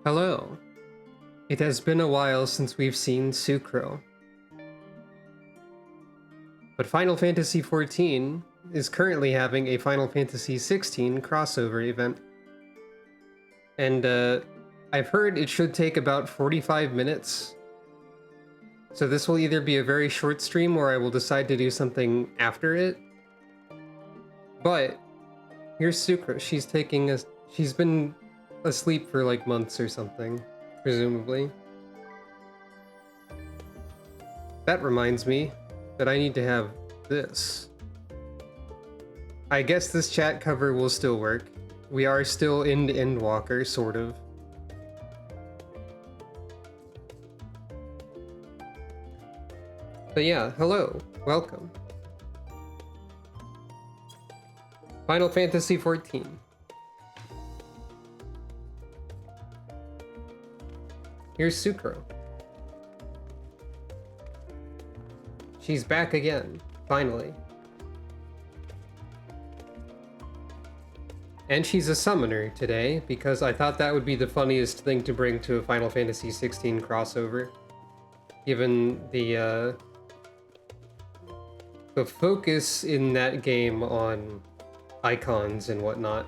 Hello. It has been a while since we've seen Sucro. But Final Fantasy XIV is currently having a Final Fantasy XVI crossover event. And I've heard it should take about 45 minutes. So this will either be a very short stream or I will decide to do something after it. But here's Sucro. She's been asleep for like months or something, presumably. That reminds me that I need to have this. I guess this chat cover will still work. We are still end-to-end walker, sort of. But yeah, hello, welcome. Final Fantasy XIV. Here's Sucro. She's back again, finally. And she's a summoner today, because I thought that would be the funniest thing to bring to a Final Fantasy XVI crossover. Given the focus in that game on icons and whatnot.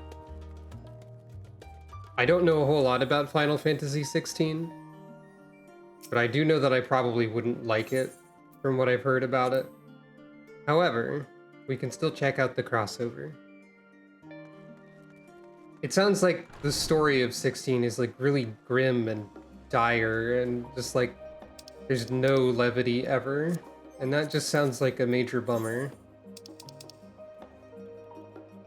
I don't know a whole lot about Final Fantasy XVI, but I do know that I probably wouldn't like it from what I've heard about it. However, we can still check out the crossover. It sounds like the story of 16 is like really grim and dire and just like there's no levity ever. And that just sounds like a major bummer.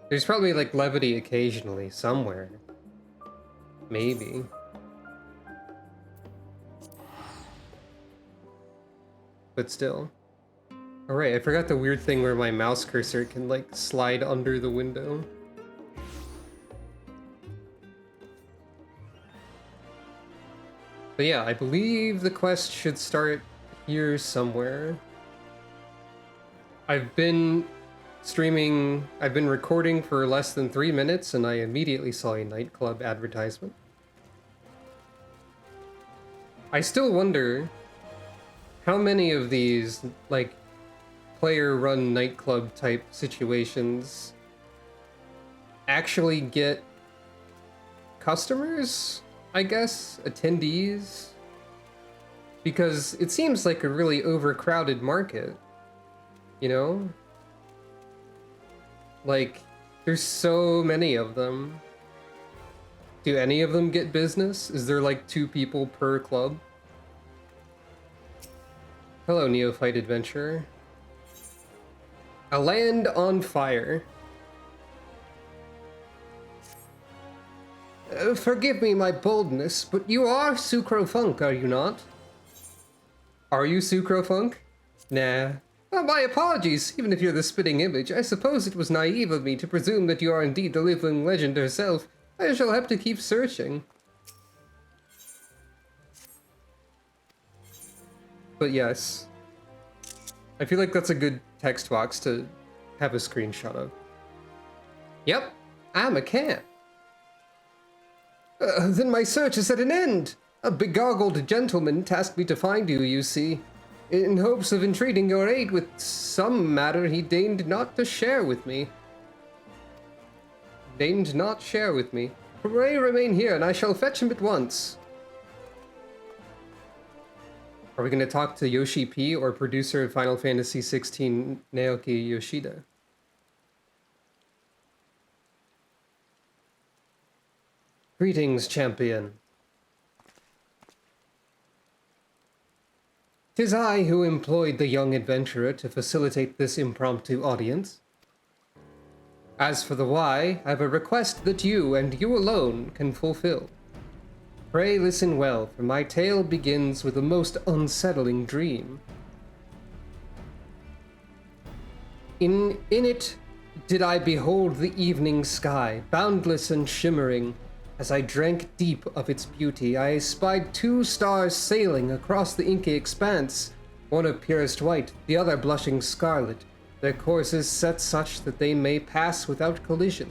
There's probably like levity occasionally, somewhere. Maybe. But still. Alright, I forgot the weird thing where my mouse cursor can like slide under the window. But yeah, I believe the quest should start here somewhere. I've been recording for less than 3 minutes and I immediately saw a nightclub advertisement. I still wonder how many of these, like, player-run nightclub type situations actually get customers, I guess? Attendees? Because it seems like a really overcrowded market. You know? Like, there's so many of them. Do any of them get business? Is there like 2 people per club? Hello, Neophyte Adventurer. A land on fire. Forgive me my boldness, but you are Sucrofunk, are you not? Are you Sucrofunk? Nah. Well, my apologies, even if you're the spitting image. I suppose it was naive of me to presume that you are indeed the living legend herself. I shall have to keep searching. But yes. I feel like that's a good text box to have a screenshot of. Yep, I'm a cat. Then my search is at an end. A begoggled gentleman tasked me to find you, you see. In hopes of entreating your aid with some matter he deigned not to share with me. Deigned not share with me. Pray remain here, and I shall fetch him at once. Are we going to talk to Yoshi P or producer of Final Fantasy XVI, Naoki Yoshida? Greetings, champion. 'Tis I who employed the young adventurer to facilitate this impromptu audience. As for the why, I've a request that you, and you alone, can fulfill. Pray listen well, for my tale begins with a most unsettling dream. In it did I behold the evening sky, boundless and shimmering. As I drank deep of its beauty, I espied 2 stars sailing across the inky expanse, one of purest white, the other blushing scarlet, their courses set such that they may pass without collision.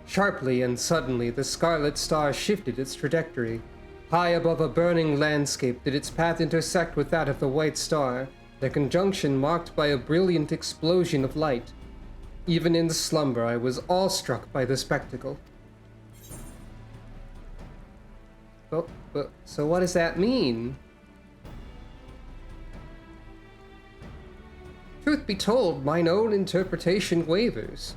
Sharply and suddenly, the scarlet star shifted its trajectory. High above a burning landscape did its path intersect with that of the white star, their conjunction marked by a brilliant explosion of light. Even in slumber, I was awestruck by the spectacle. So what does that mean? Truth be told, mine own interpretation wavers.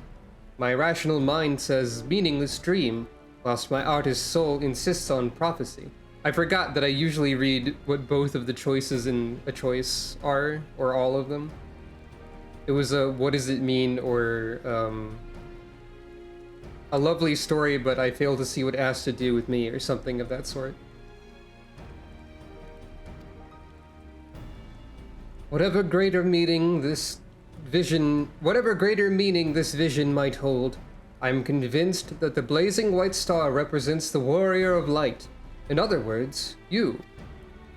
My rational mind says meaningless dream, whilst my artist's soul insists on prophecy. I forgot that I usually read what both of the choices in a choice are, or all of them. It was a what does it mean, or a lovely story, but I fail to see what it has to do with me, or something of that sort. Whatever greater meaning this vision might hold, I am convinced that the blazing white star represents the warrior of light. In other words, you.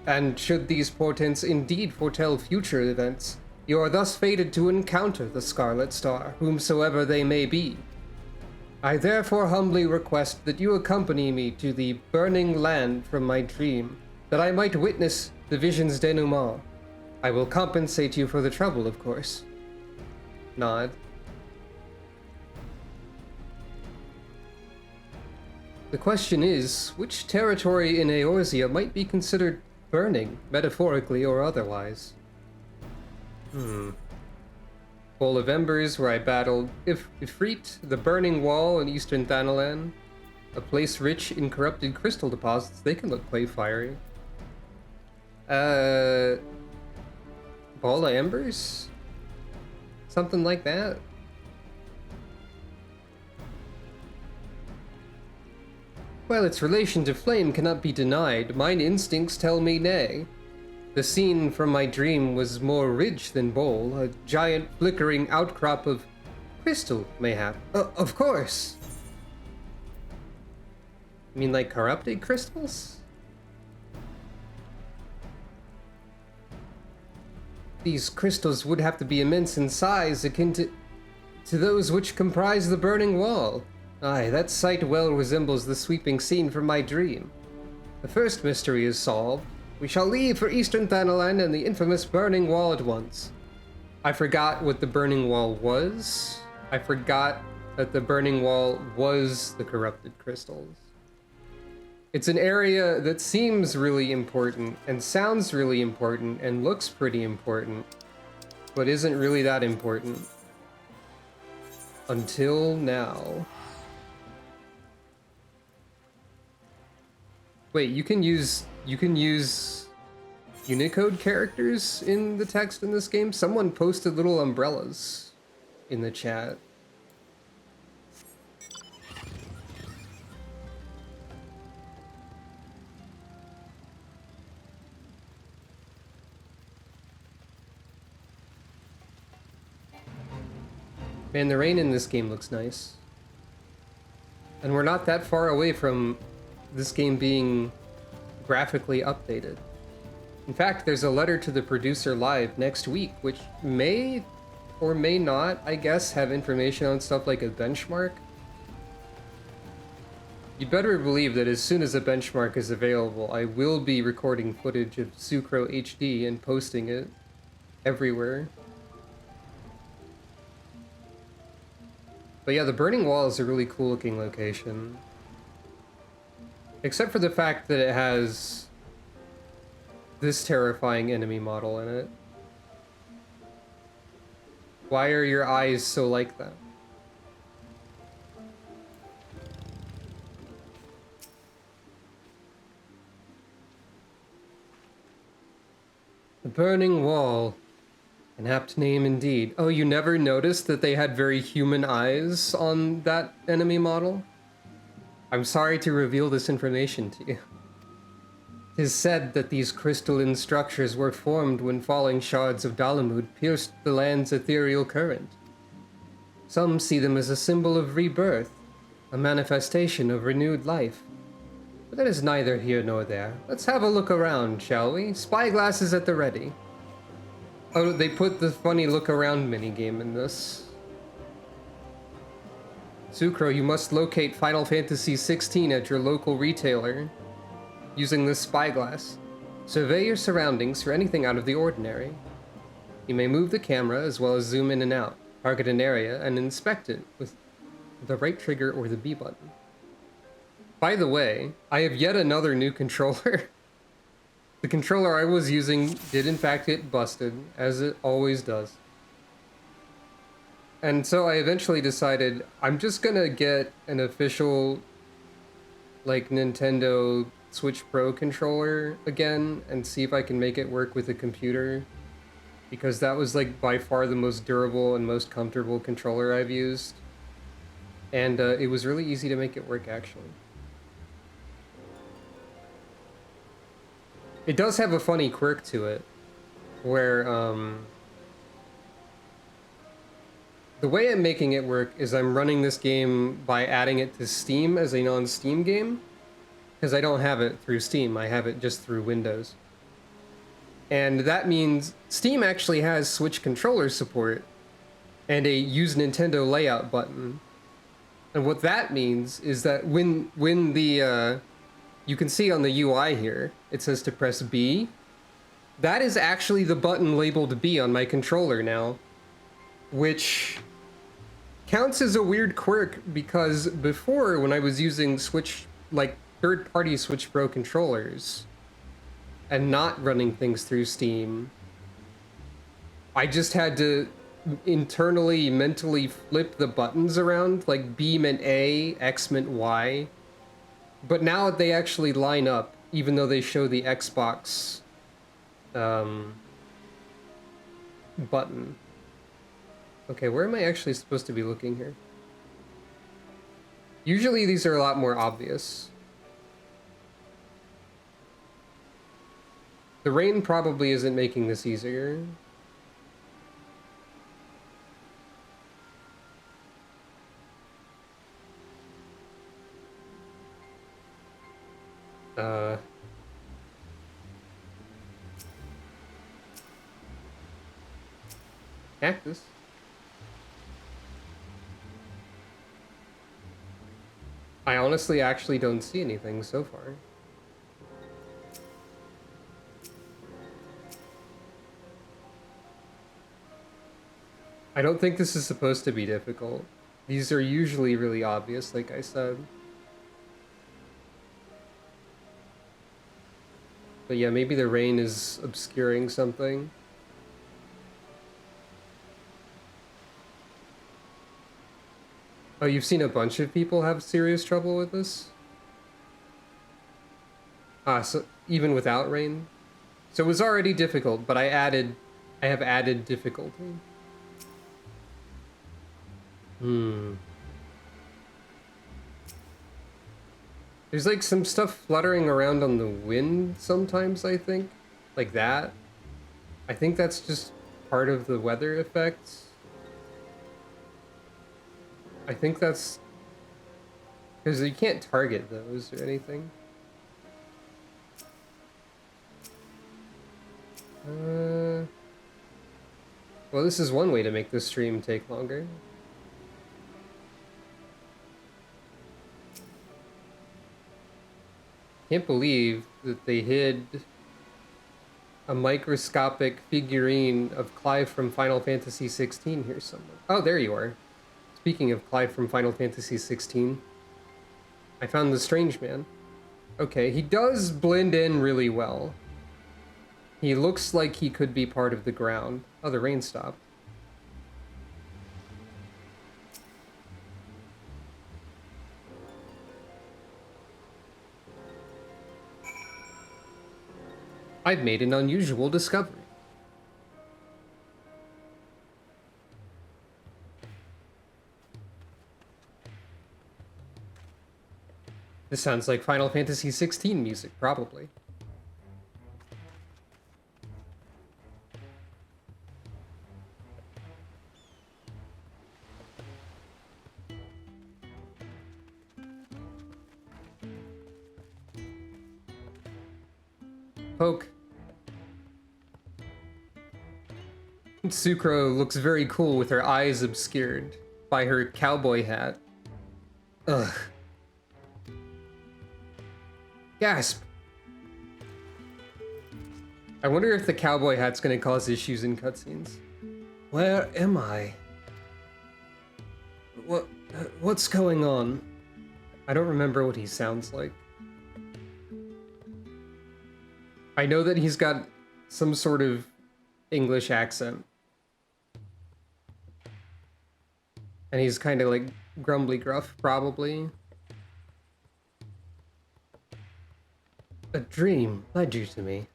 And should these portents indeed foretell future events, you are thus fated to encounter the Scarlet Star, whomsoever they may be. I therefore humbly request that you accompany me to the burning land from my dream, that I might witness the vision's denouement. I will compensate you for the trouble, of course. Nod. The question is, which territory in Eorzea might be considered burning, metaphorically or otherwise? Bowl of Embers, where I battled Ifrit, the Burning Wall in Eastern Thanalan. A place rich in corrupted crystal deposits. They can look quite fiery. Ball of Embers? Something like that? Well, its relation to flame cannot be denied. Mine instincts tell me nay. The scene from my dream was more ridge than bowl, a giant flickering outcrop of crystal, mayhap. Of course! You mean like corrupted crystals? These crystals would have to be immense in size, akin to those which comprise the burning wall. Aye, that sight well resembles the sweeping scene from my dream. The first mystery is solved. We shall leave for Eastern Thanalan and the infamous Burning Wall at once. I forgot what the Burning Wall was. I forgot that the Burning Wall was the corrupted crystals. It's an area that seems really important, and sounds really important, and looks pretty important, but isn't really that important. Until now. Wait, you can use Unicode characters in the text in this game? Someone posted little umbrellas in the chat. Man, the rain in this game looks nice. And we're not that far away from this game being graphically updated. In fact, there's a letter to the producer live next week, which may or may not, I guess, have information on stuff like a benchmark. You better believe that as soon as a benchmark is available, I will be recording footage of Sucro HD and posting it everywhere. But yeah, the Burning Wall is a really cool looking location. Except for the fact that it has this terrifying enemy model in it. Why are your eyes so like that? The Burning Wall. An apt name indeed. Oh, you never noticed that they had very human eyes on that enemy model? I'm sorry to reveal this information to you. It is said that these crystalline structures were formed when falling shards of Dalamud pierced the land's ethereal current. Some see them as a symbol of rebirth, a manifestation of renewed life. But that is neither here nor there. Let's have a look around, shall we? Spyglasses at the ready. Oh, they put the funny look around minigame in this. Sucro, you must locate Final Fantasy XVI at your local retailer using this spyglass. Survey your surroundings for anything out of the ordinary. You may move the camera as well as zoom in and out, target an area, and inspect it with the right trigger or the B button. By the way, I have yet another new controller. The controller I was using did in fact get busted, as it always does. And so I eventually decided I'm just gonna get an official, like, Nintendo Switch Pro controller again and see if I can make it work with a computer. Because that was, like, by far the most durable and most comfortable controller I've used. And it was really easy to make it work, actually. It does have a funny quirk to it, where, the way I'm making it work is I'm running this game by adding it to Steam as a non-Steam game, because I don't have it through Steam, I have it just through Windows. And that means Steam actually has Switch controller support and a Use Nintendo Layout button. And what that means is that when the, you can see on the UI here, it says to press B. That is actually the button labeled B on my controller now, which counts as a weird quirk because before, when I was using Switch, like third-party Switch Pro controllers and not running things through Steam, I just had to internally, mentally flip the buttons around, like B meant A, X meant Y. But now they actually line up, even though they show the Xbox button. Okay, where am I actually supposed to be looking here? Usually these are a lot more obvious. The rain probably isn't making this easier. Cactus. I honestly actually don't see anything so far. I don't think this is supposed to be difficult. These are usually really obvious, like I said. But yeah, maybe the rain is obscuring something. Oh, you've seen a bunch of people have serious trouble with this? Ah, so even without rain? So it was already difficult, but I have added difficulty. There's like some stuff fluttering around on the wind sometimes, I think. Like that. I think that's just part of the weather effects. I think that's because you can't target those or anything. Well, this is one way to make this stream take longer. Can't believe that they hid a microscopic figurine of Clive from Final Fantasy XVI here somewhere. Oh, there you are. Speaking of Clive from Final Fantasy XVI, I found the Strange Man. Okay, he does blend in really well. He looks like he could be part of the ground. Oh, the rain stopped. I've made an unusual discovery. This sounds like Final Fantasy XVI music, probably. Poke. Sucro looks very cool with her eyes obscured by her cowboy hat. Ugh. Gasp. I wonder if the cowboy hat's gonna cause issues in cutscenes. Where am I? What's going on? I don't remember what he sounds like. I know that he's got some sort of English accent. And he's kind of like grumbly gruff, probably. A dream led you to me.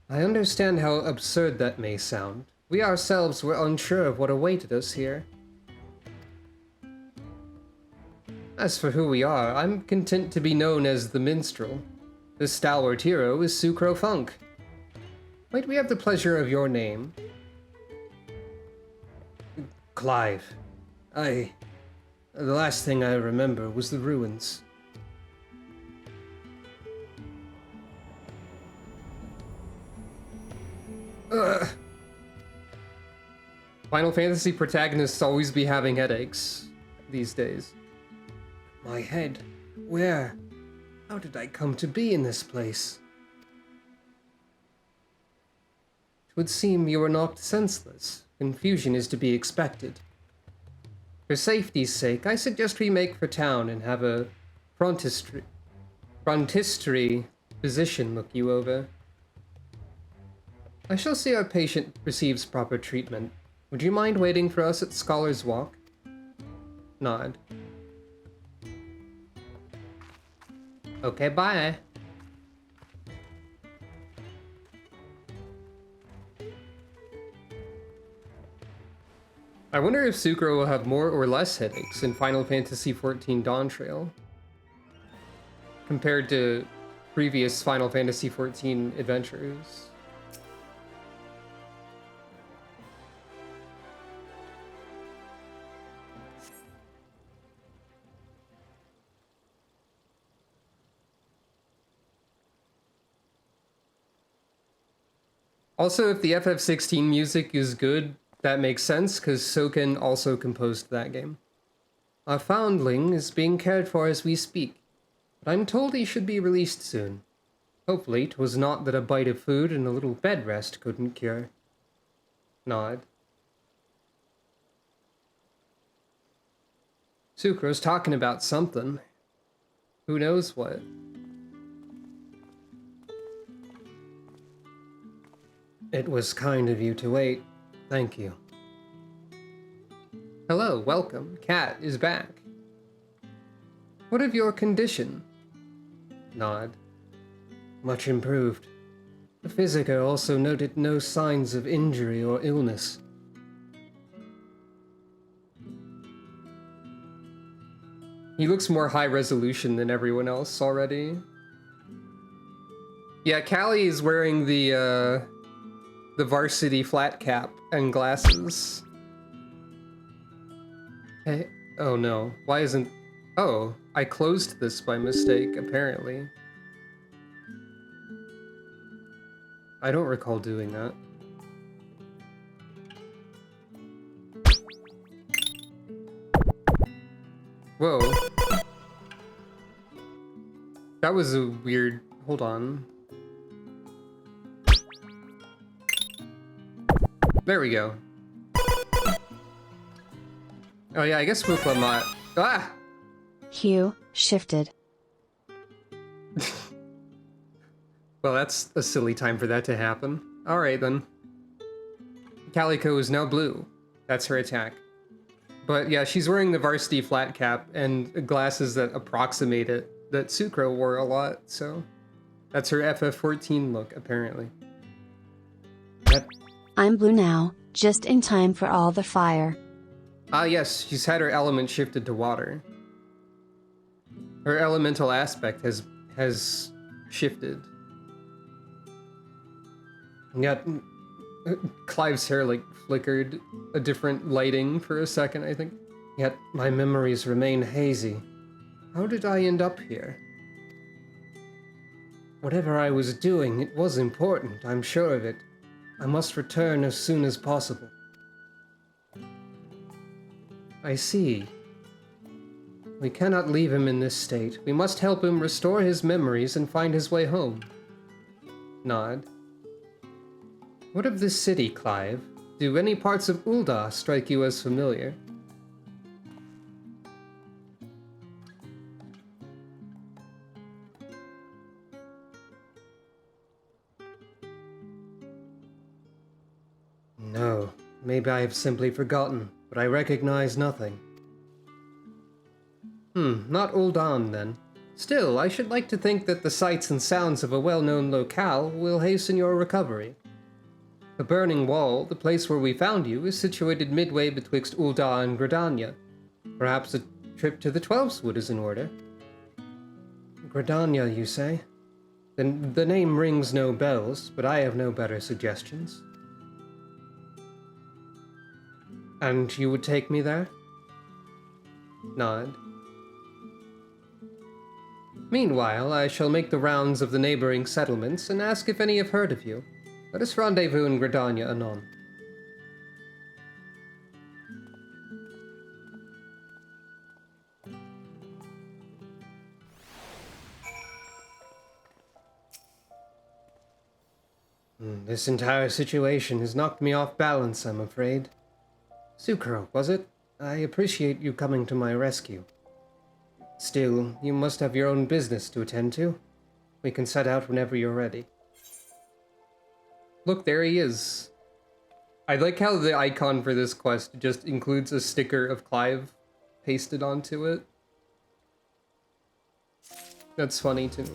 I understand how absurd that may sound. We ourselves were unsure of what awaited us here. As for who we are, I'm content to be known as the Minstrel. The stalwart hero is Sucro Funk. Might we have the pleasure of your name? Clive. The last thing I remember was the ruins. Final Fantasy protagonists always be having headaches these days. My head. Where? How did I come to be in this place? It would seem you were knocked senseless. Confusion is to be expected. For safety's sake, I suggest we make for town and have a frontistery physician look you over. I shall see our patient receives proper treatment. Would you mind waiting for us at Scholar's Walk? Nod. Okay, bye. I wonder if Sucro will have more or less headaches in Final Fantasy XIV Dawn Trail compared to previous Final Fantasy XIV adventures. Also, if the FF16 music is good, that makes sense, because Soken also composed that game. Our foundling is being cared for as we speak, but I'm told he should be released soon. Hopefully, 'twas not that a bite of food and a little bed rest couldn't cure. Nod. Sucro's talking about something. Who knows what? It was kind of you to wait. Thank you. Hello, welcome. Cat is back. What of your condition? Nod. Much improved. The Physica also noted no signs of injury or illness. He looks more high resolution than everyone else already. Yeah, Callie is wearing the varsity flat cap and glasses. Hey, oh no, why isn't... Oh, I closed this by mistake, apparently. I don't recall doing that. Whoa. That was a weird... Hold on. There we go. Oh yeah, I guess Muklamot. Ah! Hugh shifted. Well, that's a silly time for that to happen. Alright then. Calico is now blue. That's her attack. But yeah, she's wearing the varsity flat cap and glasses that approximate it, that Sucro wore a lot, so... That's her FF14 look, apparently. Yep. I'm blue now, just in time for all the fire. Ah yes, she's had her element shifted to water. Her elemental aspect has shifted. And yet, Clive's hair like flickered a different lighting for a second, I think. Yet my memories remain hazy. How did I end up here? Whatever I was doing, it was important, I'm sure of it. I must return as soon as possible. I see. We cannot leave him in this state. We must help him restore his memories and find his way home. Nod. What of this city, Clive? Do any parts of Ul'dah strike you as familiar? No, maybe I have simply forgotten, but I recognize nothing. Not Ul'dah then. Still, I should like to think that the sights and sounds of a well-known locale will hasten your recovery. The Burning Wall, the place where we found you, is situated midway betwixt Ul'dah and Gridania. Perhaps a trip to the Twelveswood is in order. Gridania, you say? Then the name rings no bells, but I have no better suggestions. And you would take me there? Nod. Meanwhile, I shall make the rounds of the neighboring settlements and ask if any have heard of you. Let us rendezvous in Gridania anon. This entire situation has knocked me off balance, I'm afraid. Sukro, was it? I appreciate you coming to my rescue. Still, you must have your own business to attend to. We can set out whenever you're ready. Look, there he is. I like how the icon for this quest just includes a sticker of Clive pasted onto it. That's funny to me.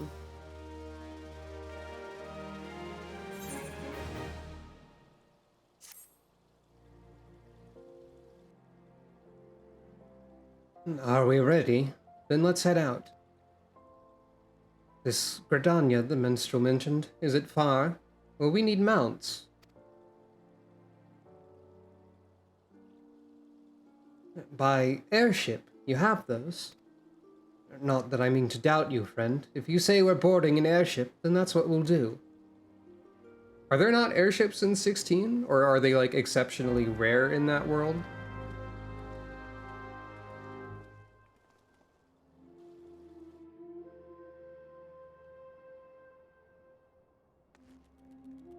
Are we ready? Then let's head out. This Gridania the minstrel mentioned, is it far? Well, we need mounts. By airship, you have those? Not that I mean to doubt you, friend. If you say we're boarding an airship, then that's what we'll do. Are there not airships in 16? Or are they, like, exceptionally rare in that world?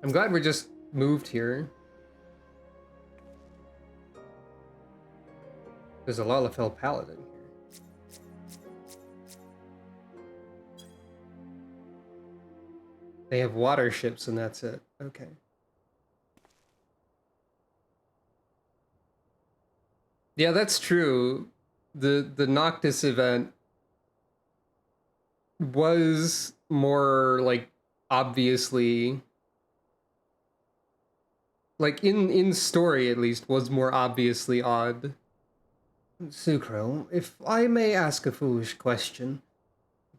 I'm glad we just moved here. There's a Lalafell Paladin here. They have water ships and that's it. Okay. Yeah, that's true. The Noctis event was more, like, obviously... Like, in story, at least, was more obviously odd. Sukro, if I may ask a foolish question,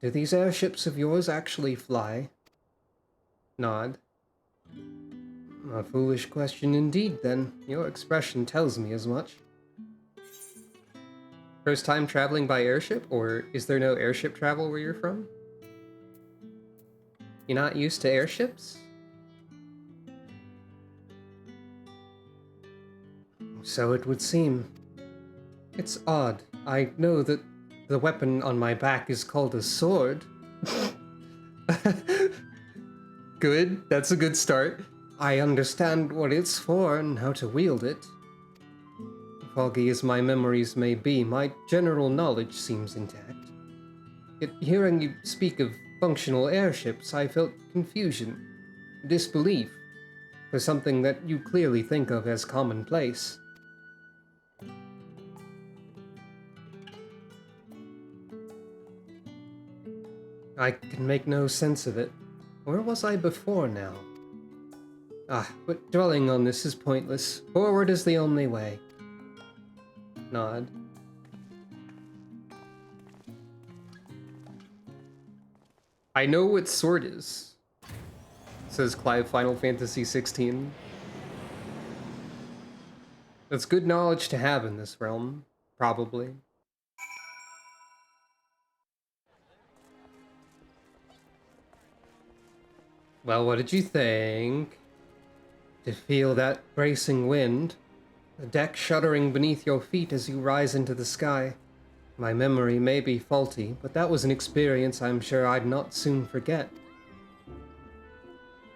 do these airships of yours actually fly? Nod. A foolish question indeed, then. Your expression tells me as much. First time traveling by airship, or is there no airship travel where you're from? You're not used to airships? So it would seem. It's odd. I know that the weapon on my back is called a sword. Good, that's a good start. I understand what it's for and how to wield it. Foggy as my memories may be, my general knowledge seems intact. Yet hearing you speak of functional airships, I felt confusion, disbelief, for something that you clearly think of as commonplace. I can make no sense of it. Where was I before now? But dwelling on this is pointless. Forward is the only way. Nod. I know what sword is, says Clive Final Fantasy 16. That's good knowledge to have in this realm, probably. Well, what did you think? To feel that bracing wind, the deck shuddering beneath your feet as you rise into the sky. My memory may be faulty, but that was an experience I'm sure I'd not soon forget.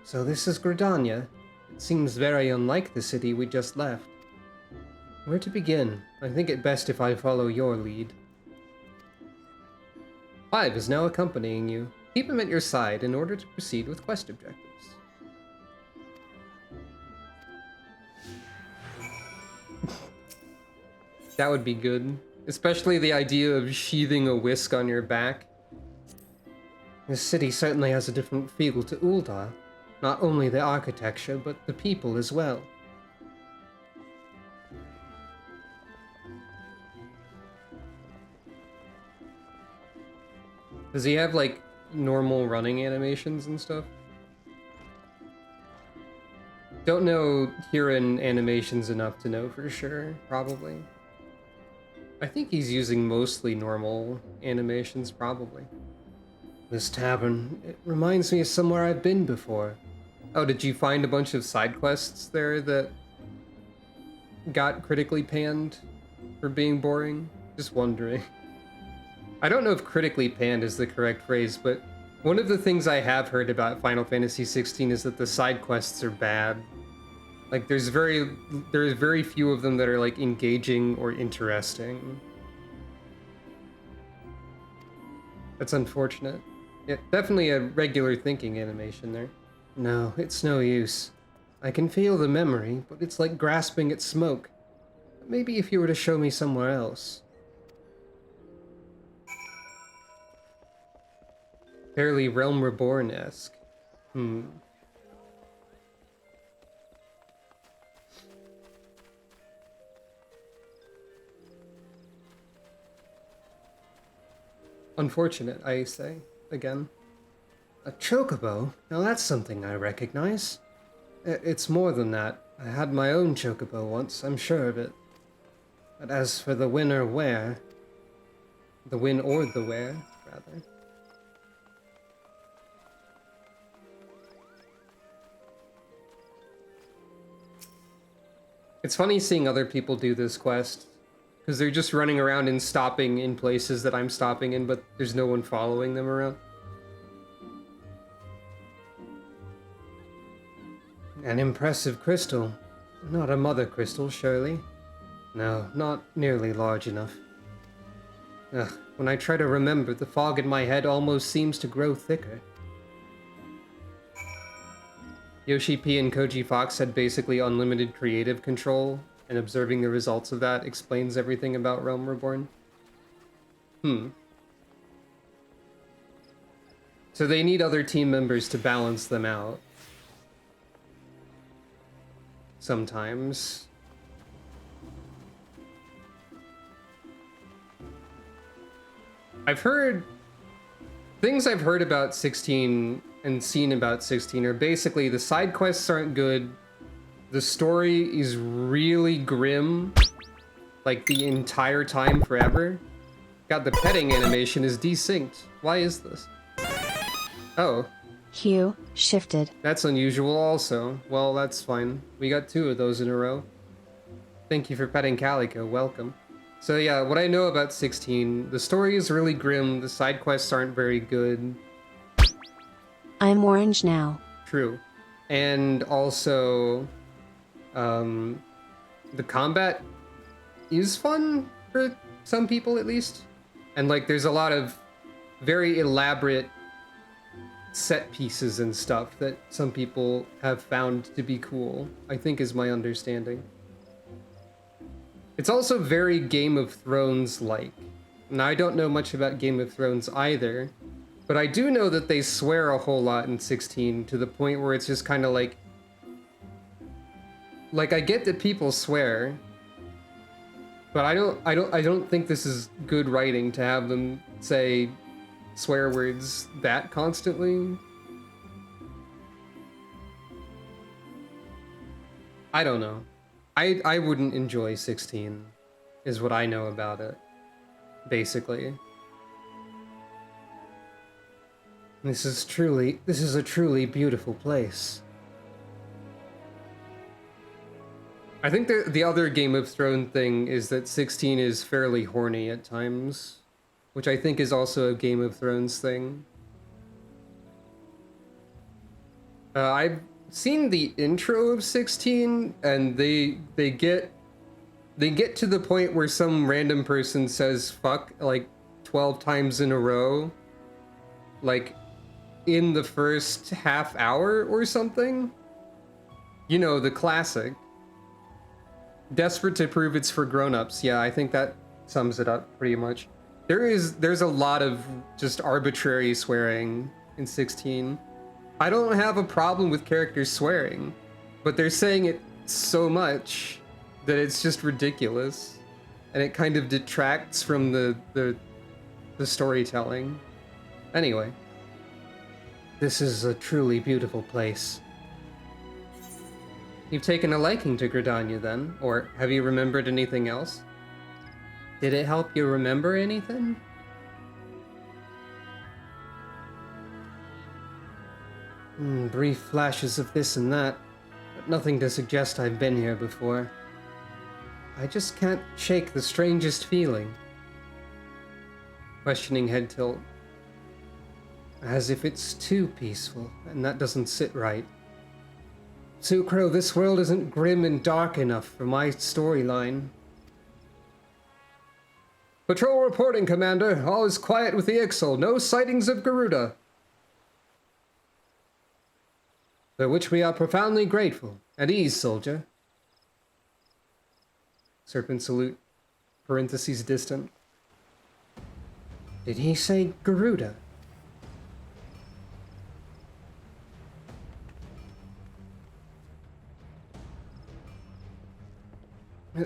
So this is Gridania. It seems very unlike the city we just left. Where to begin? I think it best if I follow your lead. 5 is now accompanying you. Keep him at your side in order to proceed with quest objectives. That would be good. Especially the idea of sheathing a whisk on your back. This city certainly has a different feel to Uldar. Not only the architecture, but the people as well. Does he have, like, normal running animations and stuff? Don't know Huron animations enough to know for sure, probably. I think he's using mostly normal animations, probably. This tavern, it reminds me of somewhere I've been before. Oh, did you find a bunch of side quests there that got critically panned for being boring? Just wondering. I don't know if critically panned is the correct phrase, but one of the things I have heard about Final Fantasy XVI is that the side quests are bad. Like, there's very few of them that are, like, engaging or interesting. That's unfortunate. Yeah, definitely a regular thinking animation there. No, it's no use. I can feel the memory, but it's like grasping at smoke. Maybe if you were to show me somewhere else. Fairly Realm Reborn-esque. Unfortunate, I say, again. A chocobo? Now that's something I recognize. It's more than that. I had my own chocobo once, I'm sure of it. But as for the win or where... The win or the where, rather. It's funny seeing other people do this quest. Because they're just running around and stopping in places that I'm stopping in, but there's no one following them around. An impressive crystal. Not a mother crystal, surely. No, not nearly large enough. Ugh, when I try to remember, the fog in my head almost seems to grow thicker. Yoshi P and Koji Fox had basically unlimited creative control, and observing the results of that explains everything about Realm Reborn. So they need other team members to balance them out. Sometimes. Things I've heard about 16 and seen about 16 are basically the side quests aren't good, the story is really grim, like the entire time forever. God, the petting animation is desynced. Why is this? Oh. Hue shifted. That's unusual also. Well, that's fine. We got 2 of those in a row. Thank you for petting Calico, welcome. So yeah, what I know about 16, the story is really grim, the side quests aren't very good. I'm orange now. True. And also, the combat is fun for some people at least. And like, there's a lot of very elaborate set pieces and stuff that some people have found to be cool, I think is my understanding. It's also very Game of Thrones-like. Now, I don't know much about Game of Thrones either, but I do know that they swear a whole lot in 16 to the point where it's just kind of like... Like, I get that people swear, but I don't think this is good writing to have them say swear words that constantly. I don't know. I wouldn't enjoy 16, is what I know about it, basically. This is a truly beautiful place. I think the other Game of Thrones thing is that 16 is fairly horny at times, which I think is also a Game of Thrones thing. I've seen the intro of 16, and they get to the point where some random person says fuck like 12 times in a row, like in the first half hour or something. You know, the classic. Desperate to prove it's for grown-ups. Yeah, I think that sums it up pretty much. There's a lot of just arbitrary swearing in 16. I don't have a problem with characters swearing, but they're saying it so much that it's just ridiculous, and it kind of detracts from the storytelling. Anyway, this is a truly beautiful place. You've taken a liking to Gridania then, or have you remembered anything else? Did it help you remember anything? Brief flashes of this and that, but nothing to suggest I've been here before. I just can't shake the strangest feeling. Questioning head tilt. As if it's too peaceful, and that doesn't sit right. Sucro, this world isn't grim and dark enough for my storyline. Patrol reporting, Commander. All is quiet with the Ixal. No sightings of Garuda. For which we are profoundly grateful. At ease, soldier. Serpent salute. Parentheses distant. Did he say Garuda?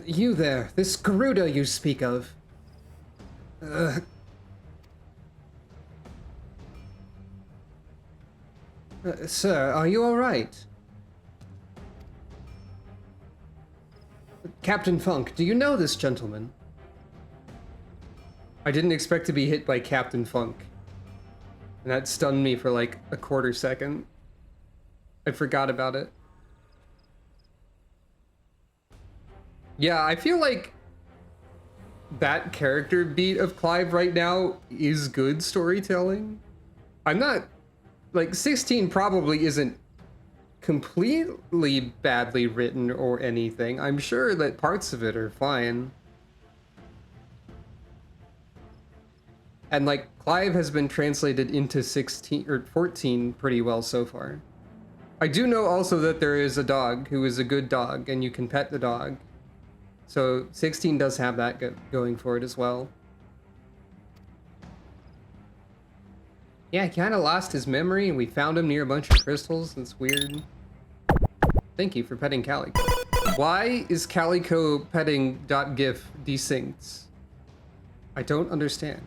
You there, this Garuda you speak of. Sir, are you alright? Captain Funk, do you know this gentleman? I didn't expect to be hit by Captain Funk. And that stunned me for like a quarter second. I forgot about it. Yeah, I feel like that character beat of Clive right now is good storytelling. I'm not... Like, 16 probably isn't completely badly written or anything. I'm sure that parts of it are fine. And, like, Clive has been translated into 16 or 14 pretty well so far. I do know also that there is a dog who is a good dog, and you can pet the dog. So 16 does have that going for it as well. Yeah, he kind of lost his memory, and we found him near a bunch of crystals. That's weird. Thank you for petting Calico. Why is Calico petting .gif desynced? I don't understand.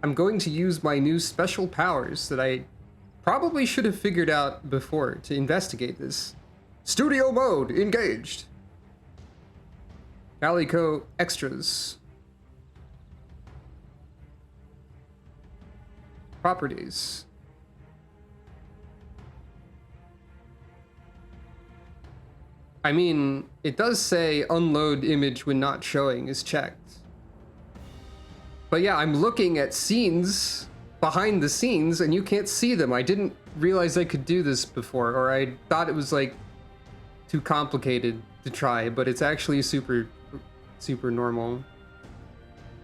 I'm going to use my new special powers that I probably should have figured out before to investigate this. Studio mode engaged. Calico extras. Properties. I mean, it does say unload image when not showing is checked. But yeah, I'm looking at scenes behind the scenes and you can't see them. I didn't realize I could do this before, or I thought it was like too complicated to try, but it's actually super normal.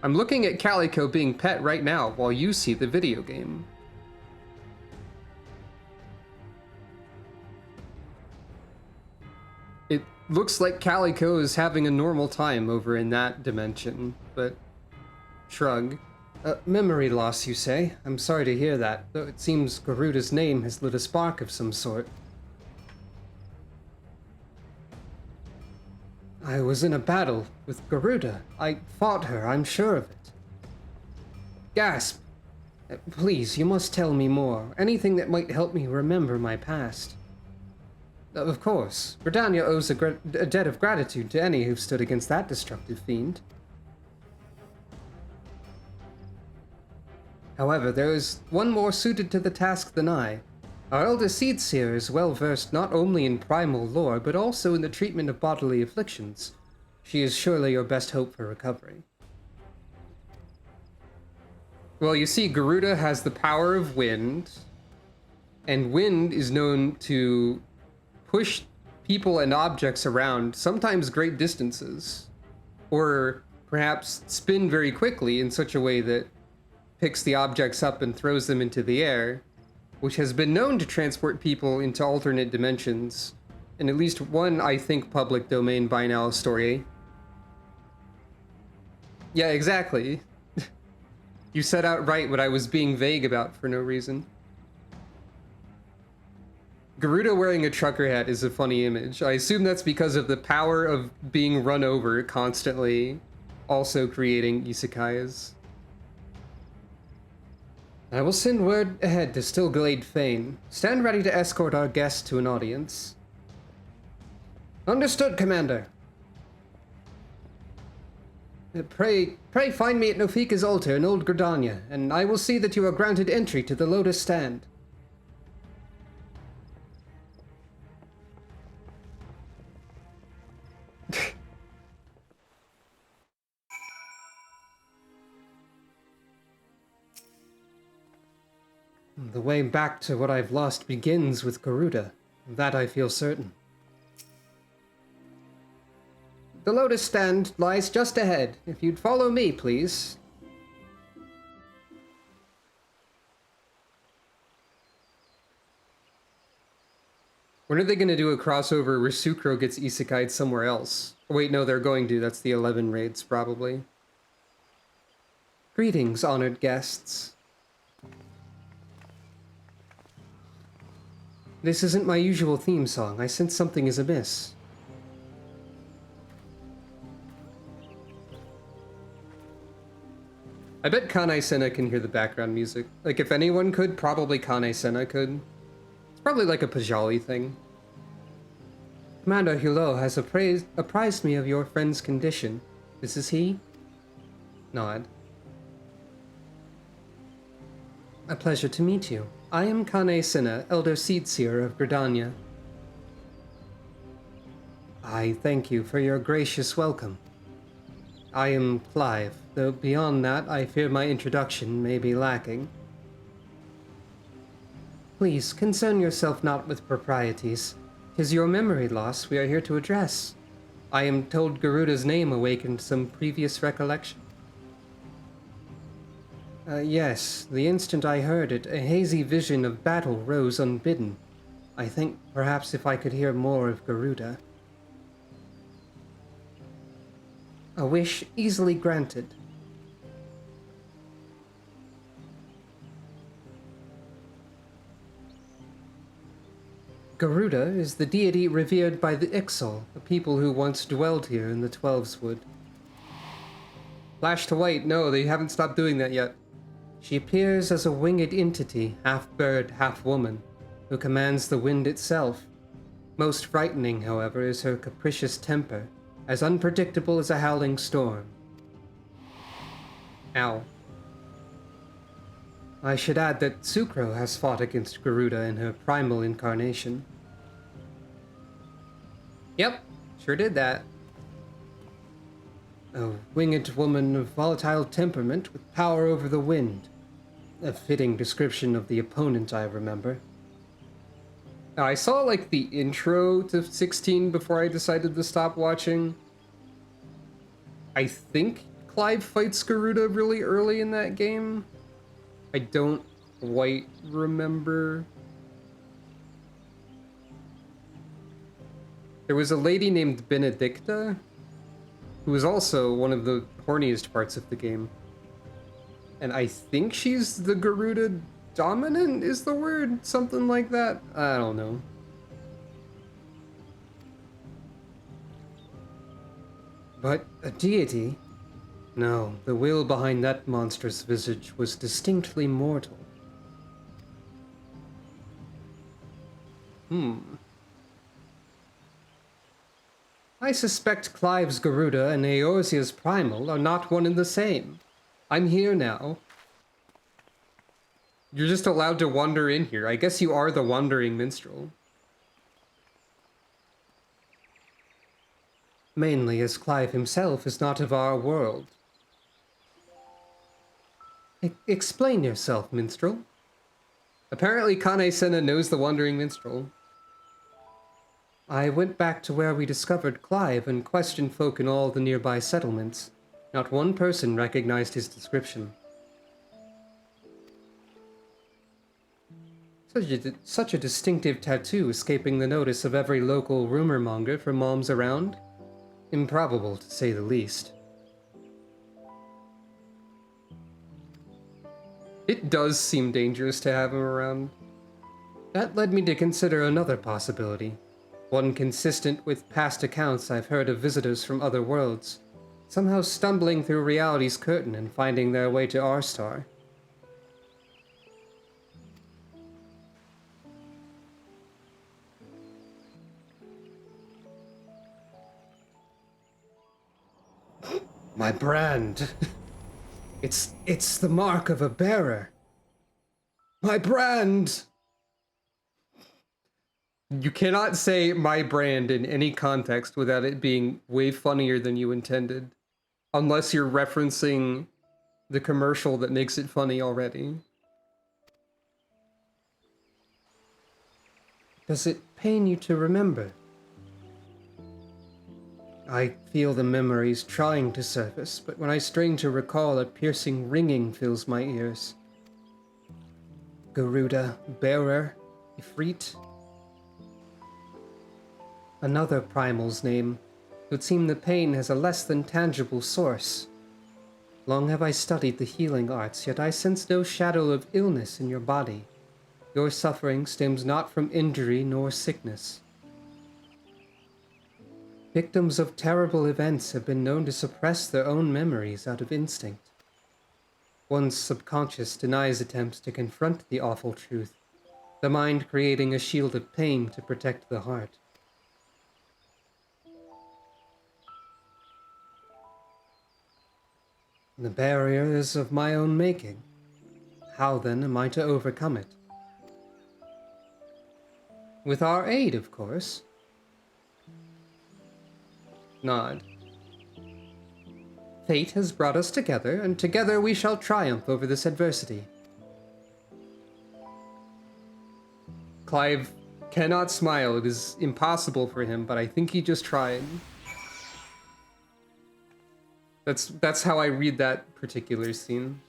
I'm looking at Calico being pet right now while you see the video game. It looks like Calico is having a normal time over in that dimension, but shrug. Memory loss, you say? I'm sorry to hear that, though it seems Garuda's name has lit a spark of some sort. I was in a battle with Garuda. I fought her, I'm sure of it. Gasp! Please, you must tell me more. Anything that might help me remember my past. Of course. Britannia owes a debt of gratitude to any who've stood against that destructive fiend. However, there is one more suited to the task than I. Our elder seed seer is well versed not only in primal lore, but also in the treatment of bodily afflictions. She is surely your best hope for recovery. Well, you see, Garuda has the power of wind, and wind is known to push people and objects around, sometimes great distances, or perhaps spin very quickly in such a way that picks the objects up and throws them into the air, which has been known to transport people into alternate dimensions, in at least one, I think, public domain by now story. Yeah, exactly. You set out right what I was being vague about for no reason. Garuda wearing a trucker hat is a funny image. I assume that's because of the power of being run over constantly, also creating isekais. I will send word ahead to Stillglade Fane. Stand ready to escort our guest to an audience. Understood, Commander. Pray find me at Nofika's altar in Old Gridania, and I will see that you are granted entry to the Lotus Stand. The way back to what I've lost begins with Garuda. That I feel certain. The Lotus Stand lies just ahead. If you'd follow me, please. When are they going to do a crossover where Sukro gets isekai'd somewhere else? Wait, no, they're going to. That's the 11 raids, probably. Greetings, honored guests. This isn't my usual theme song. I sense something is amiss. I bet Kanai Senna can hear the background music. Like, if anyone could, probably Kanai Senna could. It's probably like a Pajali thing. Commander Hulot has apprised me of your friend's condition. This is he? Nod. A pleasure to meet you. I am Kanai Senna, Elder Seedseer of Gridania. I thank you for your gracious welcome. I am Clive, though beyond that I fear my introduction may be lacking. Please, concern yourself not with proprieties. 'Tis your memory loss we are here to address. I am told Garuda's name awakened some previous recollection. Yes, the instant I heard it, a hazy vision of battle rose unbidden. I think perhaps if I could hear more of Garuda. A wish easily granted. Garuda is the deity revered by the Ixal, the people who once dwelled here in the Twelveswood. Flash to white, no, they haven't stopped doing that yet. She appears as a winged entity, half bird, half woman, who commands the wind itself. Most frightening, however, is her capricious temper, as unpredictable as a howling storm. Ow. I should add that Sukro has fought against Garuda in her primal incarnation. Yep, sure did that. A winged woman of volatile temperament with power over the wind. A fitting description of the opponent, I remember. Now, I saw, like, the intro to 16 before I decided to stop watching. I think Clive fights Garuda really early in that game. I don't quite remember. There was a lady named Benedicta, who was also one of the horniest parts of the game. And I think she's the Garuda dominant is the word? Something like that? I don't know. But a deity? No, the will behind that monstrous visage was distinctly mortal. I suspect Clive's Garuda and Eorzea's Primal are not one and the same. I'm here now. You're just allowed to wander in here. I guess you are the wandering minstrel. Mainly as Clive himself is not of our world. Explain yourself, minstrel. Apparently Kane-senna knows the wandering minstrel. I went back to where we discovered Clive and questioned folk in all the nearby settlements. Not one person recognized his description. Such a distinctive tattoo escaping the notice of every local rumor monger for moms around. Improbable, to say the least. It does seem dangerous to have him around. That led me to consider another possibility. One consistent with past accounts I've heard of visitors from other worlds, somehow stumbling through reality's curtain and finding their way to our star. My brand. It's the mark of a bearer. My brand! You cannot say my brand in any context without it being way funnier than you intended. Unless you're referencing the commercial that makes it funny already. Does it pain you to remember? I feel the memories trying to surface, but when I strain to recall, a piercing ringing fills my ears. Garuda, Bearer, Ifrit. Another primal's name. It would seem the pain has a less than tangible source. Long have I studied the healing arts, yet I sense no shadow of illness in your body. Your suffering stems not from injury nor sickness. Victims of terrible events have been known to suppress their own memories out of instinct. One's subconscious denies attempts to confront the awful truth, the mind creating a shield of pain to protect the heart. The barrier is of my own making. How then am I to overcome it? With our aid, of course. Nod. Fate has brought us together, and together we shall triumph over this adversity. Clive cannot smile. It is impossible for him, but I think he just tried. That's how I read that particular scene.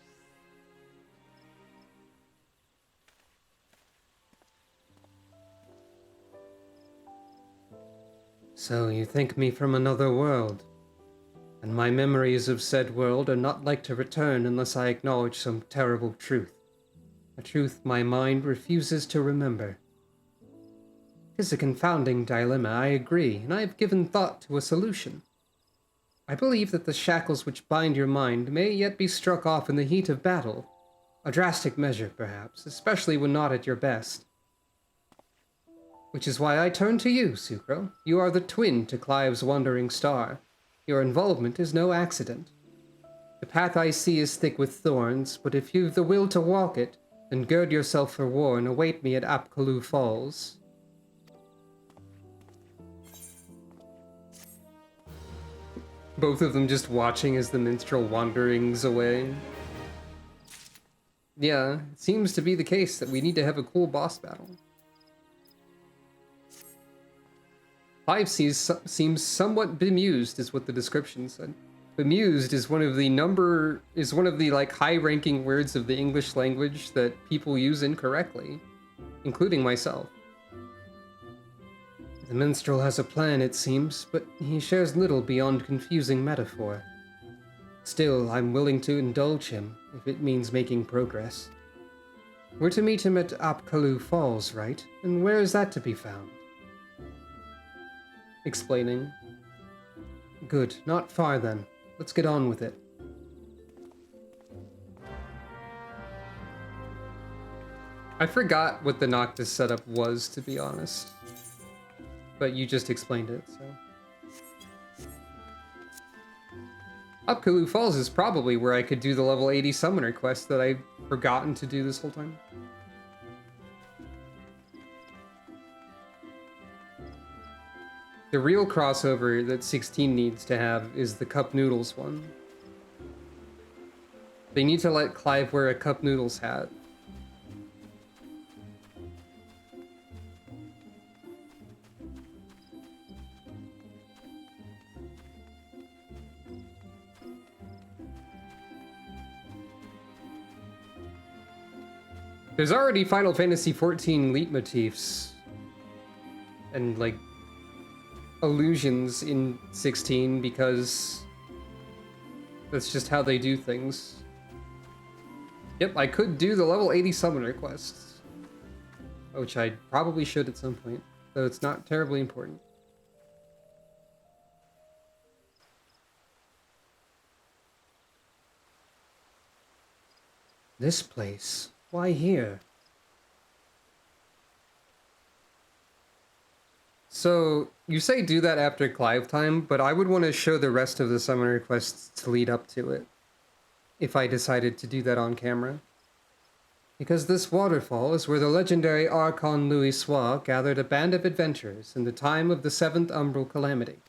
So you think me from another world, and my memories of said world are not like to return unless I acknowledge some terrible truth. A truth my mind refuses to remember. 'Tis a confounding dilemma, I agree, and I have given thought to a solution. I believe that the shackles which bind your mind may yet be struck off in the heat of battle. A drastic measure, perhaps, especially when not at your best. Which is why I turn to you, Sucro. You are the twin to Clive's wandering star. Your involvement is no accident. The path I see is thick with thorns, but if you've the will to walk it, then gird yourself for war and await me at Apkalu Falls. Both of them just watching as the minstrel wanderings away. Yeah, it seems to be the case that we need to have a cool boss battle. Clive seems somewhat bemused, is what the description said. Bemused is one of the like high-ranking words of the English language that people use incorrectly, including myself. The minstrel has a plan, it seems, but he shares little beyond confusing metaphor. Still, I'm willing to indulge him, if it means making progress. We're to meet him at Apkalu Falls, right? And where is that to be found? Explaining. Good, not far then. Let's get on with it. I forgot what the Noctis setup was, to be honest. But you just explained it, so. Apkalu Falls is probably where I could do the level 80 summoner quest that I've forgotten to do this whole time. The real crossover that 16 needs to have is the Cup Noodles one. They need to let Clive wear a Cup Noodles hat. There's already Final Fantasy XIV leitmotifs and, like, illusions in 16 because that's just how they do things. Yep, I could do the level 80 summoner quests, which I probably should at some point, though it's not terribly important. This place? Why here? So, you say do that after Clive time, but I would want to show the rest of the summoner quests to lead up to it, if I decided to do that on camera. Because this waterfall is where the legendary Archon Louis Soir gathered a band of adventurers in the time of the 7th Umbral Calamity.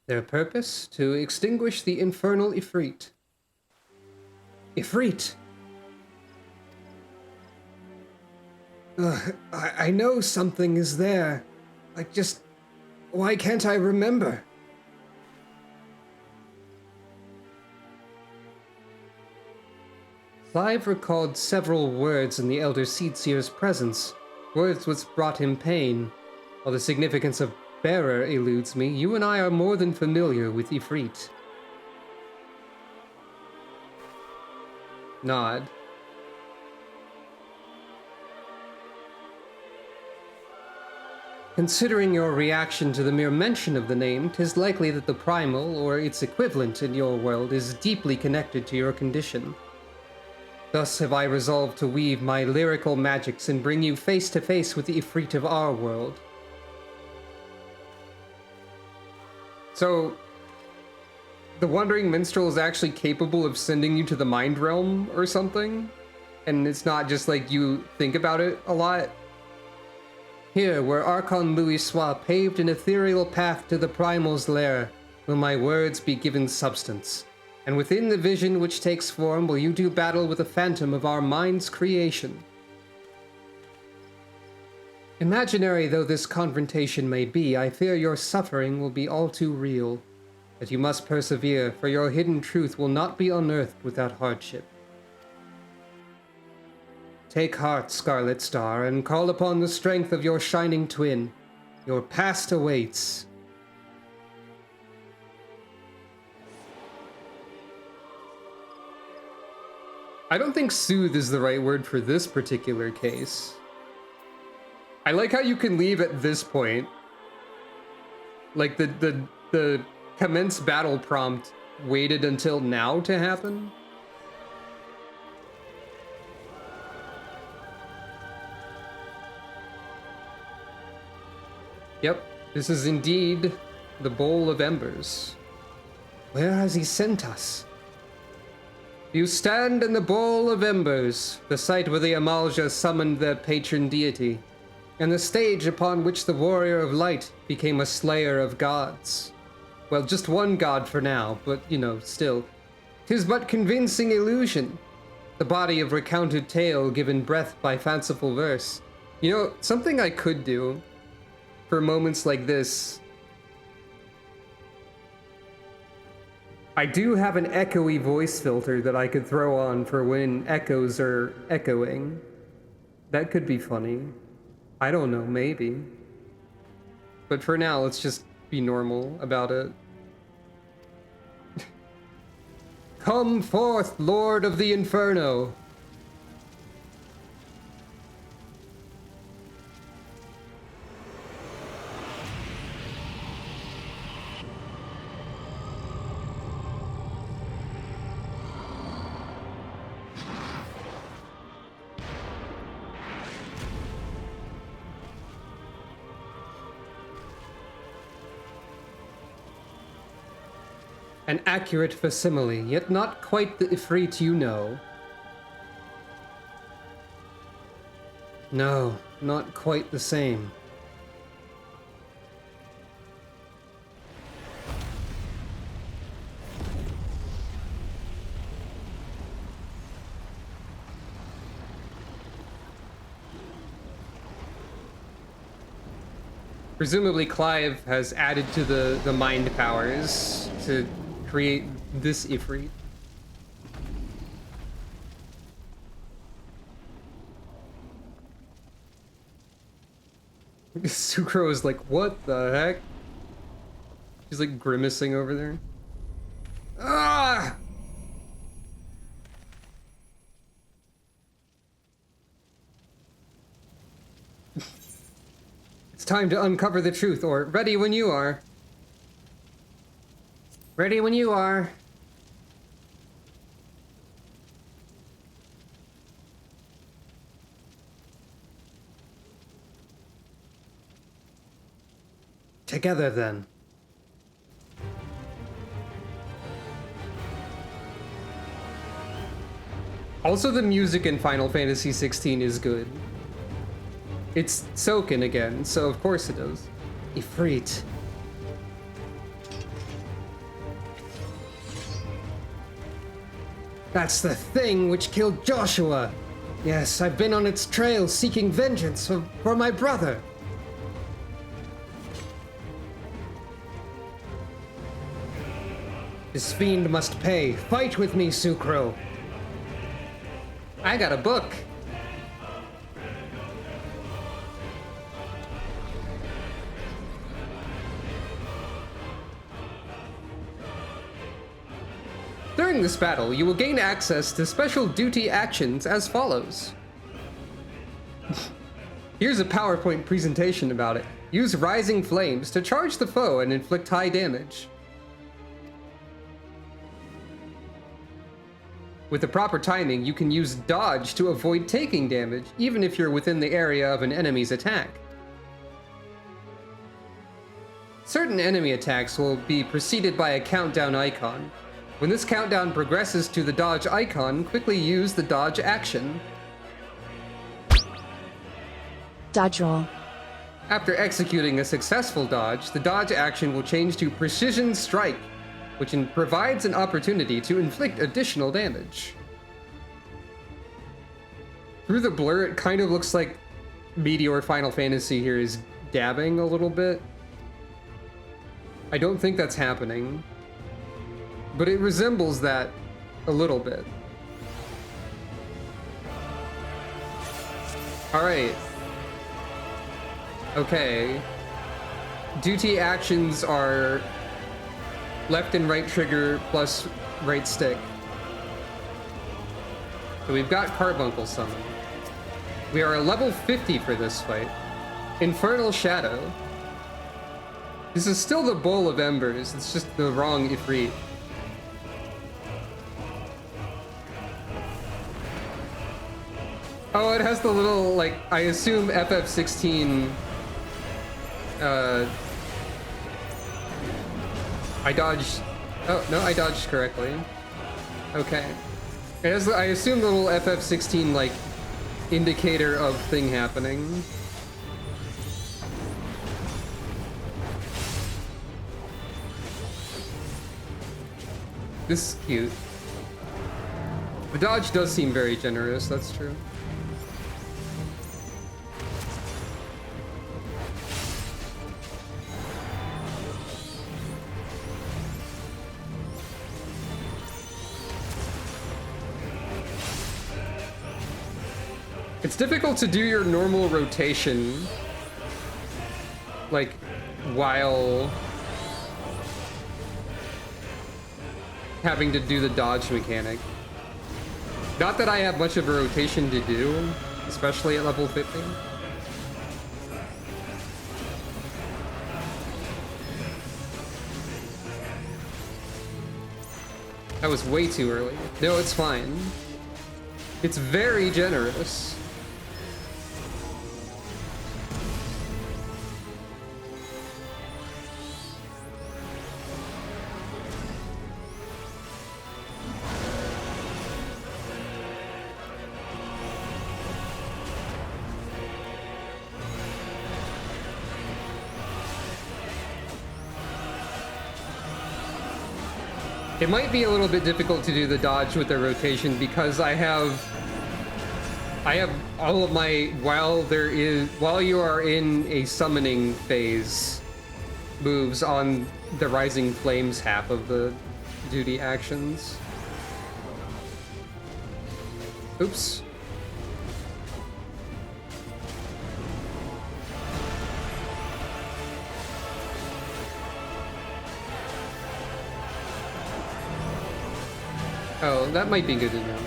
Their purpose? To extinguish the infernal Ifrit. Ifrit! I know something is there. Why can't I remember? Clive recalled several words in the Elder Seedseer's presence, words which brought him pain. While the significance of bearer eludes me, you and I are more than familiar with Ifrit. Nod. Considering your reaction to the mere mention of the name, 'tis likely that the primal, or its equivalent in your world, is deeply connected to your condition. Thus have I resolved to weave my lyrical magics and bring you face to face with the Ifrit of our world. So, the Wandering Minstrel is actually capable of sending you to the Mind Realm or something? And it's not just like you think about it a lot? Here, where Archon Louis Soir paved an ethereal path to the Primal's lair, will my words be given substance. And within the vision which takes form will you do battle with the phantom of our mind's creation. Imaginary though this confrontation may be, I fear your suffering will be all too real. But you must persevere, for your hidden truth will not be unearthed without hardship. Take heart, Scarlet Star, and call upon the strength of your shining twin. Your past awaits. I don't think soothe is the right word for this particular case. I like how you can leave at this point. Like the commence battle prompt waited until now to happen. Yep, this is indeed the Bowl of Embers. Where has he sent us? You stand in the Bowl of Embers, the site where the Amalja summoned their patron deity, and the stage upon which the Warrior of Light became a slayer of gods. Well, just one god for now, but, you know, still. 'Tis but convincing illusion, the body of recounted tale given breath by fanciful verse. You know, something I could do for moments like this. I do have an echoey voice filter that I could throw on for when echoes are echoing. That could be funny. I don't know, maybe. But for now, let's just be normal about it. Come forth, Lord of the Inferno! An accurate facsimile, yet not quite the Ifrit you know. No, not quite the same. Presumably Clive has added to the mind powers to create this Ifrit. Sucro is like, what the heck? She's like grimacing over there. Ah! It's time to uncover the truth, or ready when you are. Ready when you are. Together then. Also, the music in Final Fantasy XVI is good. It's Soken again, so of course it does. Ifrit. That's the thing which killed Joshua. Yes, I've been on its trail seeking vengeance for my brother. This fiend must pay. Fight with me, Sucro. I got a book. During this battle, you will gain access to special duty actions as follows. Here's a PowerPoint presentation about it. Use Rising Flames to charge the foe and inflict high damage. With the proper timing, you can use Dodge to avoid taking damage, even if you're within the area of an enemy's attack. Certain enemy attacks will be preceded by a countdown icon. When this countdown progresses to the Dodge icon, quickly use the Dodge action. Dodge roll. After executing a successful dodge, the Dodge action will change to Precision Strike, which provides an opportunity to inflict additional damage. Through the blur, it kind of looks like Meteor Final Fantasy here is dabbing a little bit. I don't think that's happening, but it resembles that a little bit. All right. Okay. Duty actions are left and right trigger plus right stick. So we've got Carbuncle Summon. We are a level 50 for this fight. Infernal Shadow. This is still the Bowl of Embers, it's just the wrong Ifrit. Oh, it has the little, like, I assume FF16... I dodged... Oh, no, I dodged correctly. Okay. It has, I assume, the little FF16, like, indicator of thing happening. This is cute. The dodge does seem very generous, that's true. It's difficult to do your normal rotation, like, while having to do the dodge mechanic. Not that I have much of a rotation to do, especially at level 50. That was way too early. No, it's fine. It's very generous. It might be a little bit difficult to do the dodge with the rotation because I have all of my while you are in a summoning phase moves on the Rising Flames half of the duty actions. Oops. Oh, that might be good to know.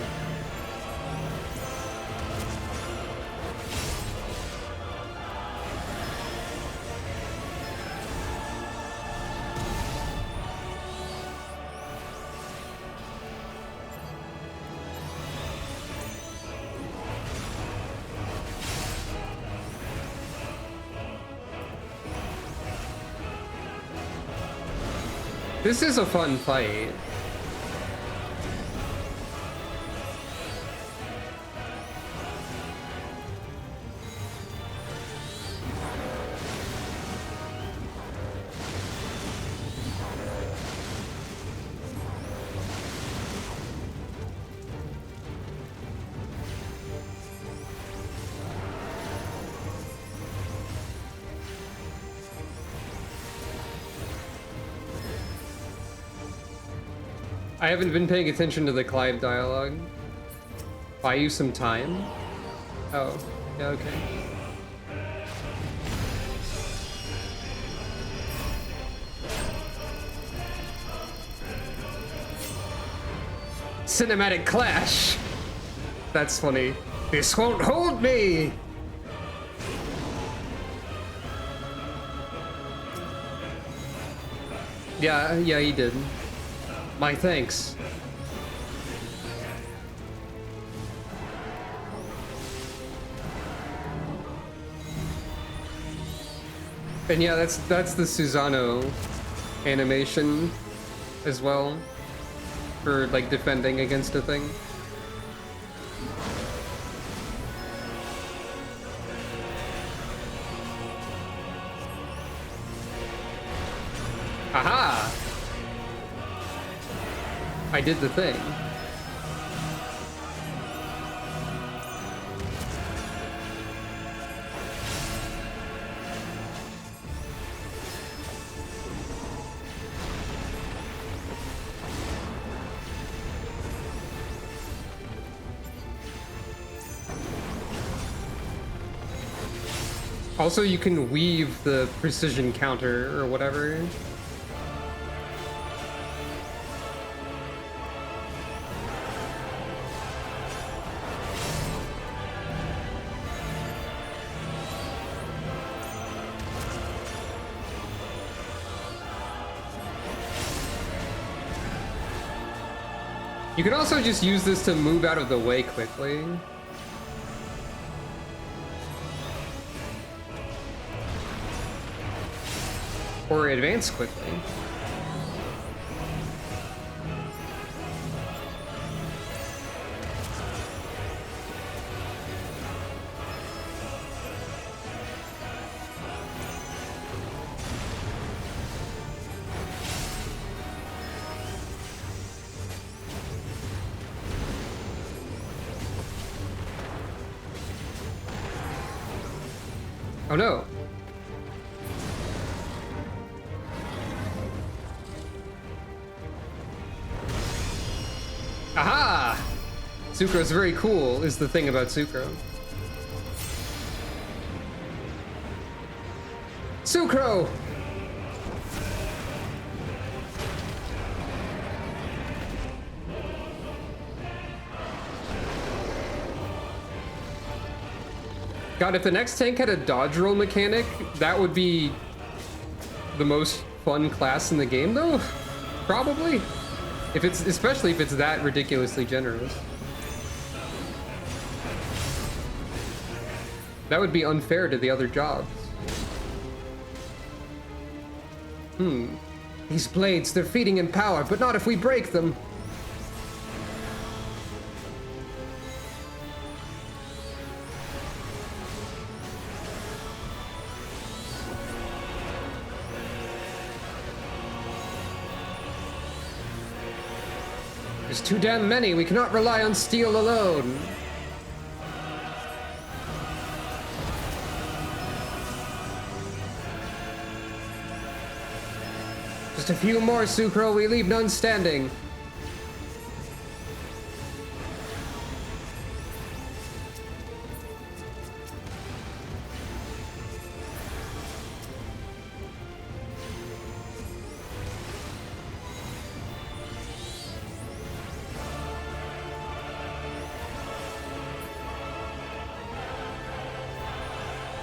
This is a fun fight. I haven't been paying attention to the Clive dialogue. Buy you some time? Oh, yeah, okay. Cinematic clash! That's funny. This won't hold me! Yeah, he did. My thanks. And yeah, that's the Susano animation as well for like defending against a thing. Aha! I did the thing. Also, you can weave the precision counter or whatever. You can also just use this to move out of the way quickly. Or advance quickly. Oh no. Aha! Sucro's very cool, is the thing about Sucro. Sucro! God, if the next tank had a dodge roll mechanic, that would be the most fun class in the game, though? Probably. Especially if it's that ridiculously generous. That would be unfair to the other jobs. These blades, they're feeding in power, but not if we break them. There's too damn many. We cannot rely on steel alone. Just a few more, Sucro. We leave none standing.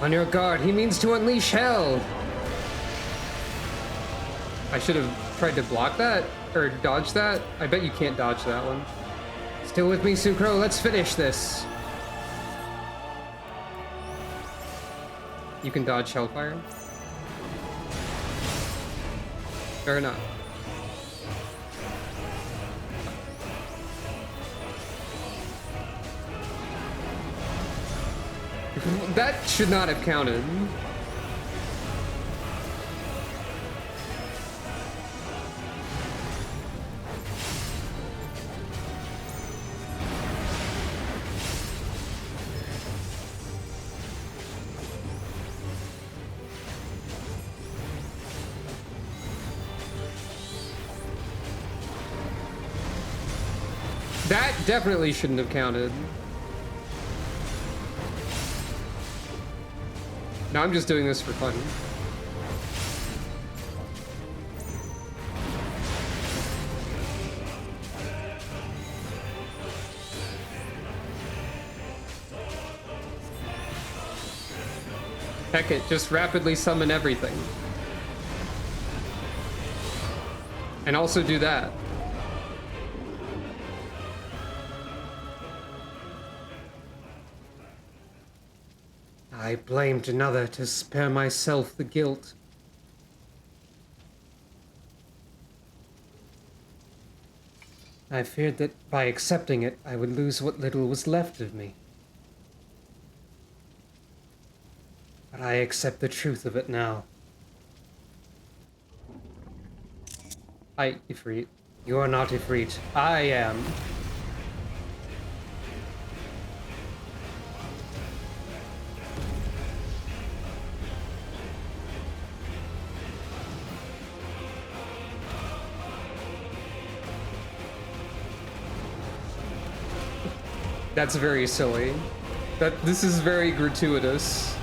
On your guard, he means to unleash hell! I should have tried to block that, or dodge that. I bet you can't dodge that one. Still with me, Sucro, let's finish this! You can dodge Hellfire? Fair enough. That should not have counted. That definitely shouldn't have counted. Now I'm just doing this for fun. Heck it, just rapidly summon everything. And also do that. I blamed another to spare myself the guilt. I feared that by accepting it, I would lose what little was left of me. But I accept the truth of it now. Ifrit. You are not Ifrit. I am. That's very silly. This is very gratuitous.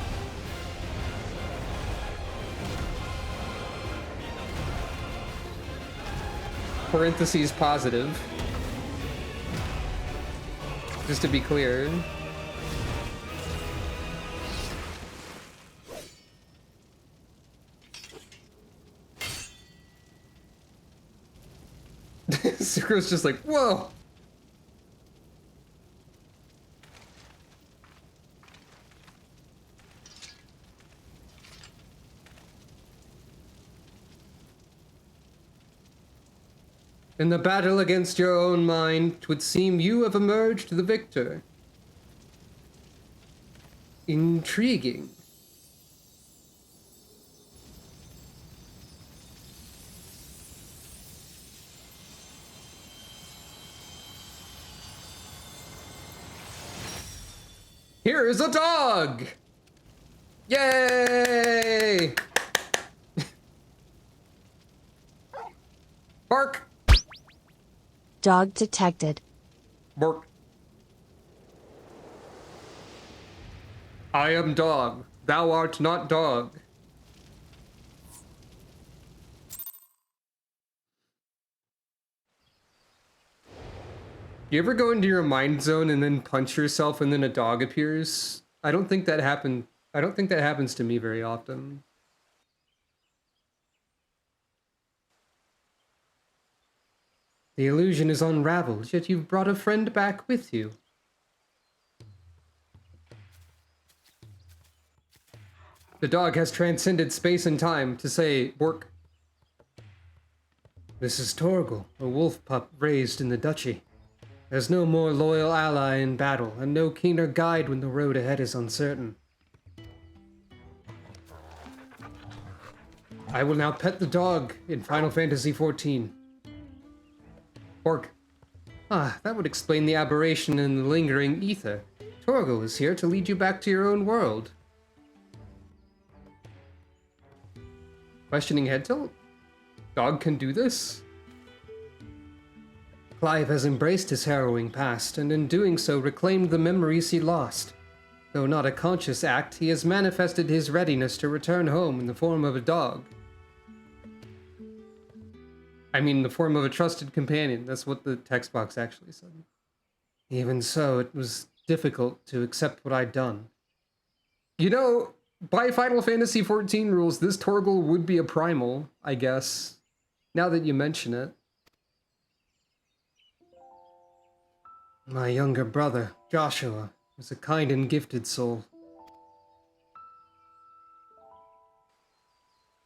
Parentheses positive. Just to be clear. Sucro's just like, whoa! In the battle against your own mind, 'twould seem you have emerged the victor. Intriguing. Here is a dog! Yay! Bark! Dog detected. Bark. I am dog. Thou art not dog. You ever go into your mind zone and then punch yourself and then a dog appears? I don't think that happens to me very often. The illusion is unraveled, yet you've brought a friend back with you. The dog has transcended space and time to say, Bork. This is Torgal, a wolf pup raised in the duchy. There's no more loyal ally in battle, and no keener guide when the road ahead is uncertain. I will now pet the dog in Final Fantasy XIV. Bork, Ah, that would explain the aberration in the lingering ether. Torgal is here to lead you back to your own world. Questioning head tilt? Dog can do this? Clive has embraced his harrowing past, and in doing so reclaimed the memories he lost. Though not a conscious act, he has manifested his readiness to return home in the form of a dog. I mean, in the form of a trusted companion. That's what the text box actually said. Even so, it was difficult to accept what I'd done. You know, by Final Fantasy XIV rules, this Torgal would be a primal, I guess. Now that you mention it. My younger brother, Joshua, was a kind and gifted soul.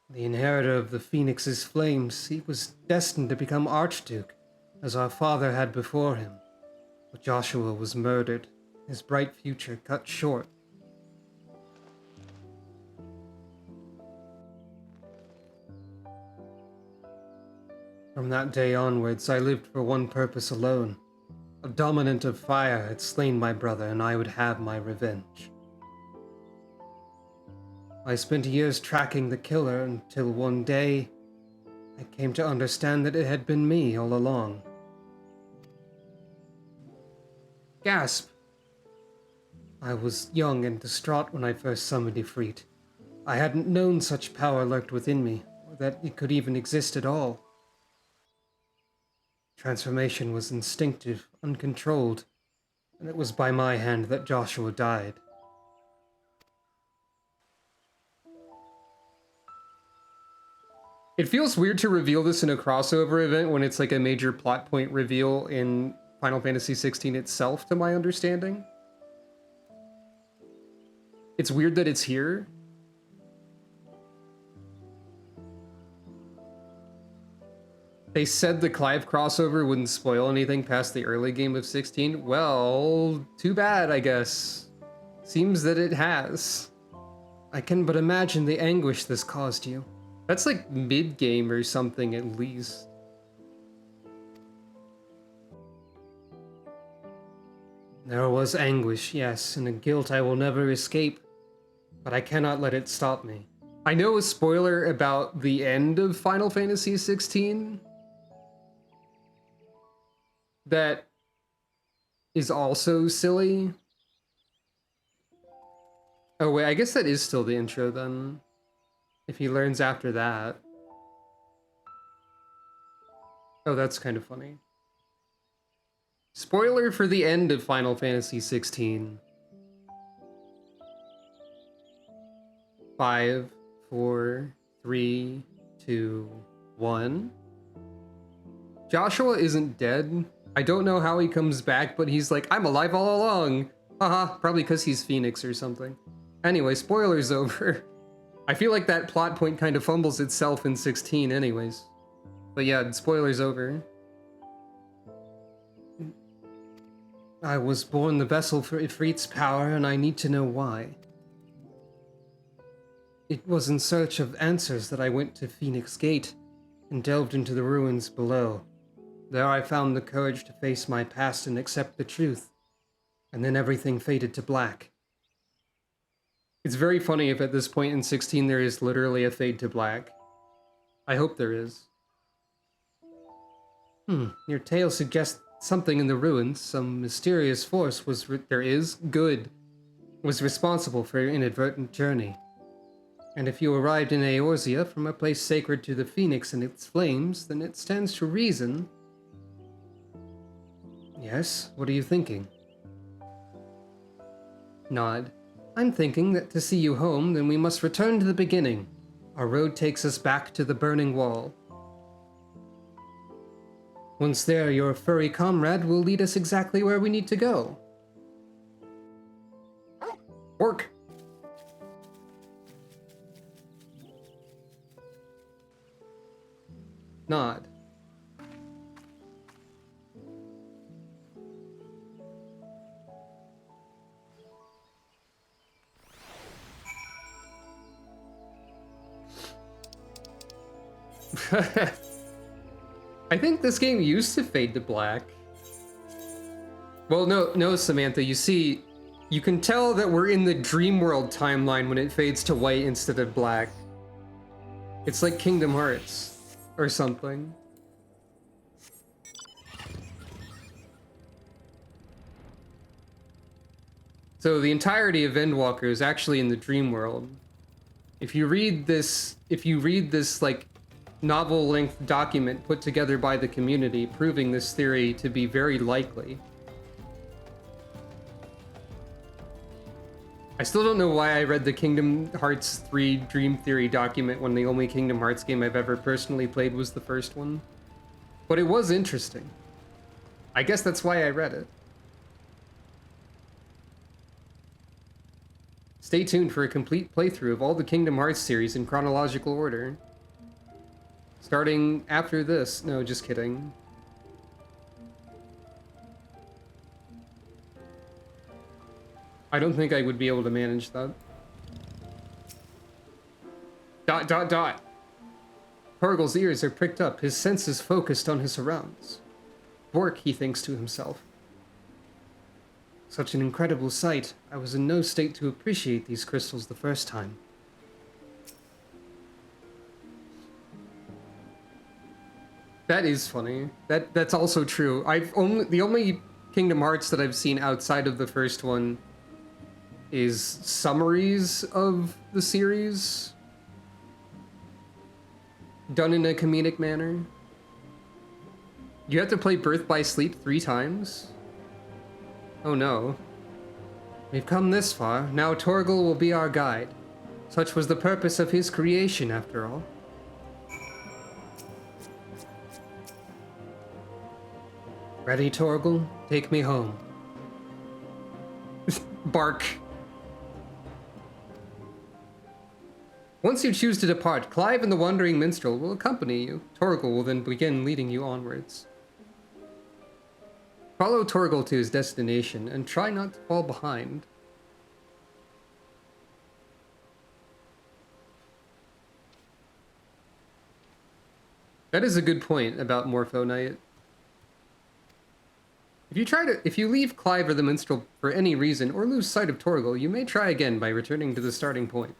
The inheritor of the Phoenix's flames, he was destined to become Archduke, as our father had before him. But Joshua was murdered, his bright future cut short. From that day onwards, I lived for one purpose alone. A dominant of fire had slain my brother, and I would have my revenge. I spent years tracking the killer until one day, I came to understand that it had been me all along. Gasp! I was young and distraught when I first summoned Ifrit. I hadn't known such power lurked within me, or that it could even exist at all. Transformation was instinctive, uncontrolled, and it was by my hand that Joshua died. It feels weird to reveal this in a crossover event when it's like a major plot point reveal in Final Fantasy XVI itself, to my understanding. It's weird that it's here. They said the Clive crossover wouldn't spoil anything past the early game of 16. Well, too bad, I guess. Seems that it has. I can but imagine the anguish this caused you. That's like mid-game or something at least. There was anguish, yes, and a guilt I will never escape. But I cannot let it stop me. I know a spoiler about the end of Final Fantasy XVI that is also silly. Oh wait, I guess that is still the intro then. If he learns after that. Oh, that's kind of funny. Spoiler for the end of Final Fantasy XVI. 5, 4, 3, 2, 1. Joshua isn't dead. I don't know how he comes back, but he's like, I'm alive all along. Haha, probably because he's Phoenix or something. Anyway, spoilers over. I feel like that plot point kind of fumbles itself in 16 anyways. But yeah, spoilers over. I was born the vessel for Ifrit's power, and I need to know why. It was in search of answers that I went to Phoenix Gate and delved into the ruins below. There I found the courage to face my past and accept the truth. And then everything faded to black. It's very funny if at this point in 16 there is literally a fade to black. I hope there is. Your tale suggests something in the ruins, some mysterious force was responsible for your inadvertent journey. And if you arrived in Eorzea from a place sacred to the Phoenix and its flames, then it stands to reason. Yes, what are you thinking? Nod. I'm thinking that to see you home, then we must return to the beginning. Our road takes us back to the burning wall. Once there, your furry comrade will lead us exactly where we need to go. Orc! Nod. I think this game used to fade to black. Well, no, Samantha. You see, you can tell that we're in the dream world timeline when it fades to white instead of black. It's like Kingdom Hearts or something. So the entirety of Endwalker is actually in the dream world. If you read this like novel-length document put together by the community proving this theory to be very likely. I still don't know why I read the Kingdom Hearts 3 Dream Theory document when the only Kingdom Hearts game I've ever personally played was the first one. But it was interesting. I guess that's why I read it. Stay tuned for a complete playthrough of all the Kingdom Hearts series in chronological order. Starting after this. No, just kidding. I don't think I would be able to manage that. ... Torgal's ears are pricked up, his senses focused on his surroundings. Bork, he thinks to himself. Such an incredible sight. I was in no state to appreciate these crystals the first time. That is funny. That's also true. The only Kingdom Hearts that I've seen outside of the first one is summaries of the series done in a comedic manner. You have to play Birth by Sleep 3 times? Oh no. We've come this far, now Torgal will be our guide. Such was the purpose of his creation, after all. Ready, Torgal? Take me home. Bark. Once you choose to depart, Clive and the Wandering Minstrel will accompany you. Torgal will then begin leading you onwards. Follow Torgal to his destination and try not to fall behind. That is a good point about Morpho Knight. If you leave Clive or the Minstrel for any reason or lose sight of Torgal, you may try again by returning to the starting point.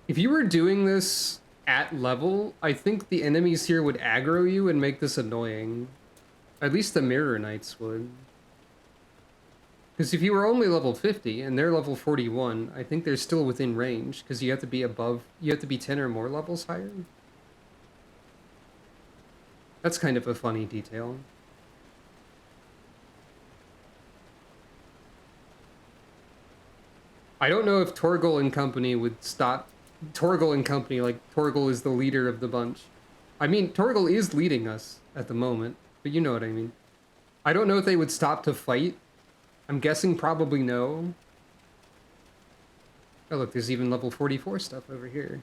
If you were doing this at level, I think the enemies here would aggro you and make this annoying. At least the Mirror Knights would. Because if you were only level 50 and they're level 41, I think they're still within range, because you have to be 10 or more levels higher. That's kind of a funny detail. I don't know if Torgal and company would stop. Torgal and company, like Torgal is the leader of the bunch. I mean, Torgal is leading us at the moment, but you know what I mean. I don't know if they would stop to fight. I'm guessing probably no. Oh look, there's even level 44 stuff over here.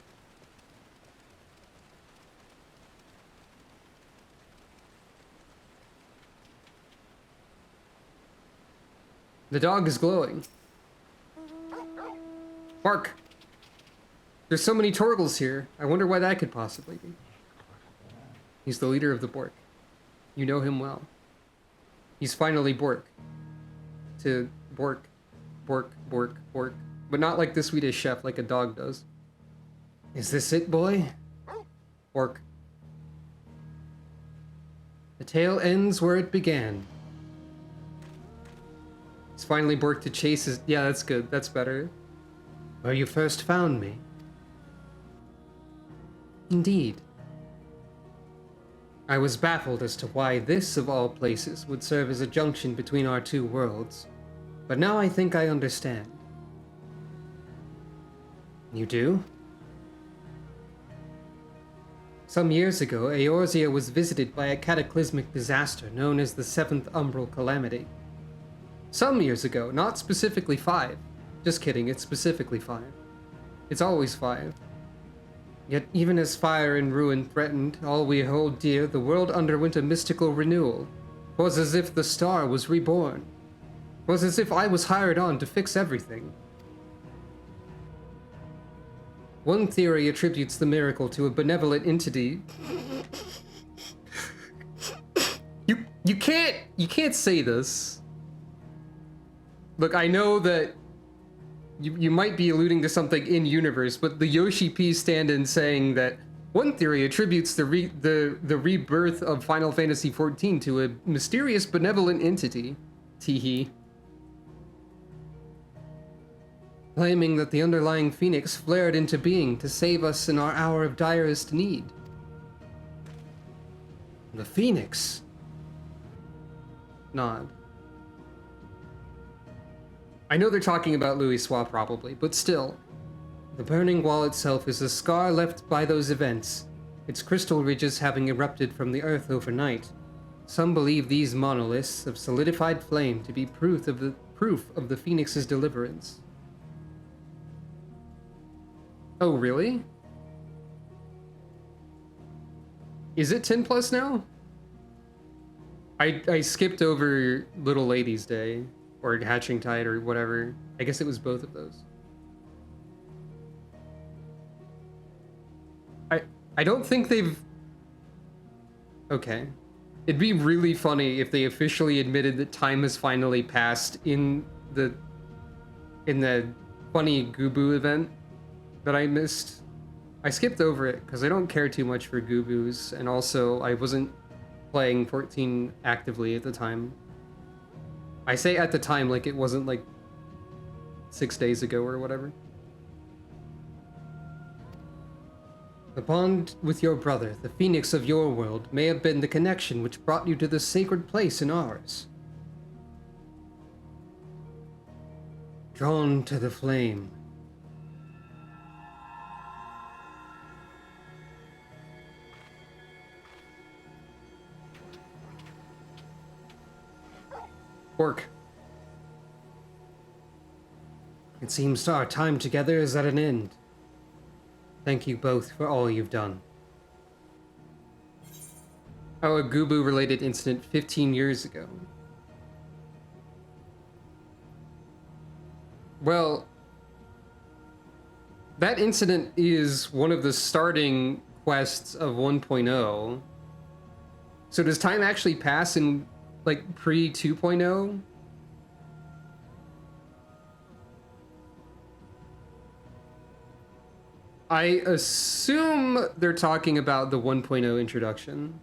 The dog is glowing. Bark! There's so many Torgals here. I wonder why that could possibly be. He's the leader of the Bork. You know him well. He's finally Bork. To Bork. Bork. But not like the Swedish chef, like a dog does. Is this it, boy? Bork. The tale ends where it began. It's finally Bork to chase his... Yeah, that's good. That's better. Where you first found me. Indeed. I was baffled as to why this, of all places, would serve as a junction between our two worlds. But now I think I understand. You do? Some years ago, Eorzea was visited by a cataclysmic disaster known as the Seventh Umbral Calamity. Some years ago, not specifically 5. Just kidding, it's specifically 5. It's always 5. Yet even as fire and ruin threatened all we hold dear, the world underwent a mystical renewal. 'Twas as if the star was reborn. 'Twas as if I was hired on to fix everything. One theory attributes the miracle to a benevolent entity. You can't say this. Look, I know that you might be alluding to something in universe, but the Yoshi P stand-in saying that one theory attributes the rebirth of Final Fantasy XIV to a mysterious benevolent entity. Teehee. Claiming that the underlying phoenix flared into being to save us in our hour of direst need. The phoenix. Nod. I know they're talking about Louis probably, but still. The burning wall itself is a scar left by those events, its crystal ridges having erupted from the earth overnight. Some believe these monoliths of solidified flame to be proof of the phoenix's deliverance. Oh, really? Is it 10 plus now? I skipped over Little Lady's Day, or Hatching Tide, or whatever. I guess it was both of those. I don't think they've... Okay. It'd be really funny if they officially admitted that time has finally passed in the funny Gubu event that I missed. I skipped over it because I don't care too much for Gubus, and also I wasn't playing 14 actively at the time. I say at the time like it wasn't like 6 days ago or whatever. The bond with your brother, the phoenix of your world, may have been the connection which brought you to this sacred place in ours. Drawn to the flame. Work. It seems our time together is at an end. Thank you both for all you've done. Oh, a Gubu-related incident 15 years ago. Well, that incident is one of the starting quests of 1.0. So does time actually pass in, like, pre-2.0? I assume they're talking about the 1.0 introduction,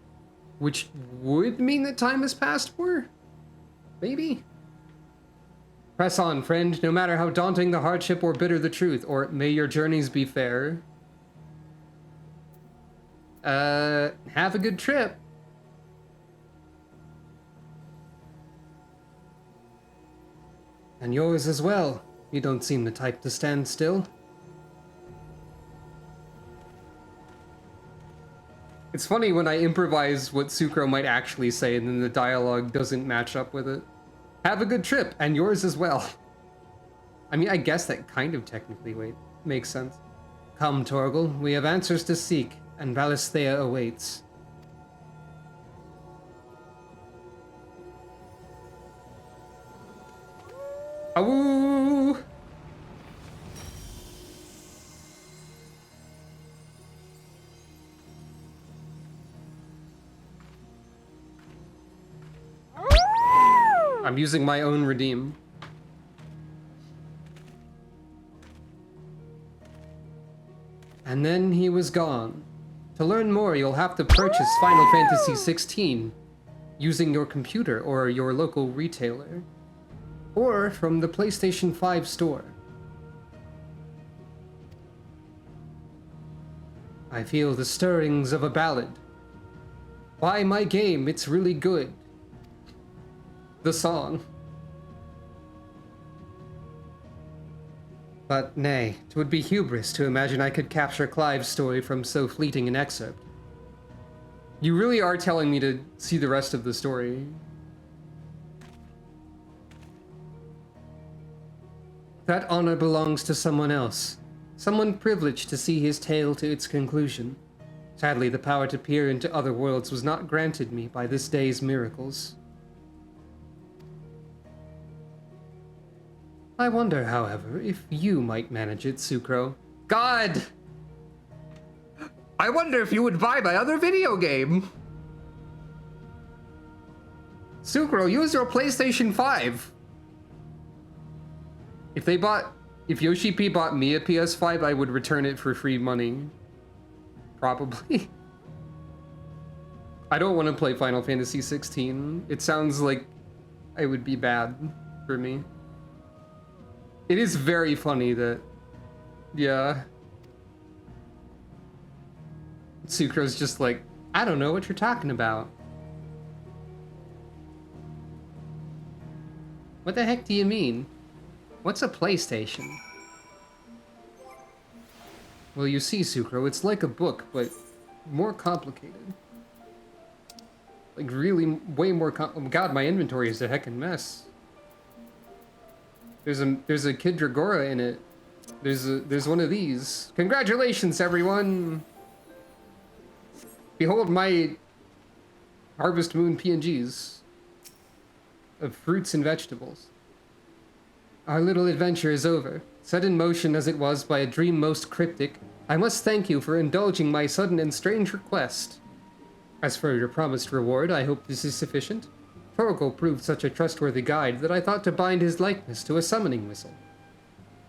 which would mean that time has passed for? Maybe? Press on, friend, no matter how daunting the hardship or bitter the truth, or may your journeys be fair. Have a good trip. And yours as well. You don't seem the type to stand still. It's funny when I improvise what Sucro might actually say and then the dialogue doesn't match up with it. Have a good trip, and yours as well. I mean, I guess that kind of technically makes sense. Come, Torgal, we have answers to seek, and Valisthea awaits. Awoo! I'm using my own redeem. And then he was gone. To learn more, you'll have to purchase Final Fantasy XVI using your computer or your local retailer, or from the PlayStation 5 store. I feel the stirrings of a ballad. Buy my game, it's really good. The song. But nay, 'twould be hubris to imagine I could capture Clive's story from so fleeting an excerpt. You really are telling me to see the rest of the story. That honor belongs to someone else. Someone privileged to see his tale to its conclusion. Sadly, the power to peer into other worlds was not granted me by this day's miracles. I wonder, however, if you might manage it, Sucro. God! I wonder if you would buy my other video game. Sucro, use your PlayStation 5. If Yoshi P bought me a PS5, I would return it for free money. Probably. I don't want to play Final Fantasy 16. It sounds like it would be bad for me. It is very funny that, yeah. Sucro's just like, I don't know what you're talking about. What the heck do you mean? What's a PlayStation? Well, you see, Sucro, it's like a book, but more complicated. Like, really, way more oh God, my inventory is a heckin' mess. There's a Kid Dragora in it. There's one of these. Congratulations, everyone! Behold my Harvest Moon PNGs of fruits and vegetables. Our little adventure is over. Set in motion as it was by a dream most cryptic, I must thank you for indulging my sudden and strange request. As for your promised reward, I hope this is sufficient. Torgal proved such a trustworthy guide that I thought to bind his likeness to a summoning whistle.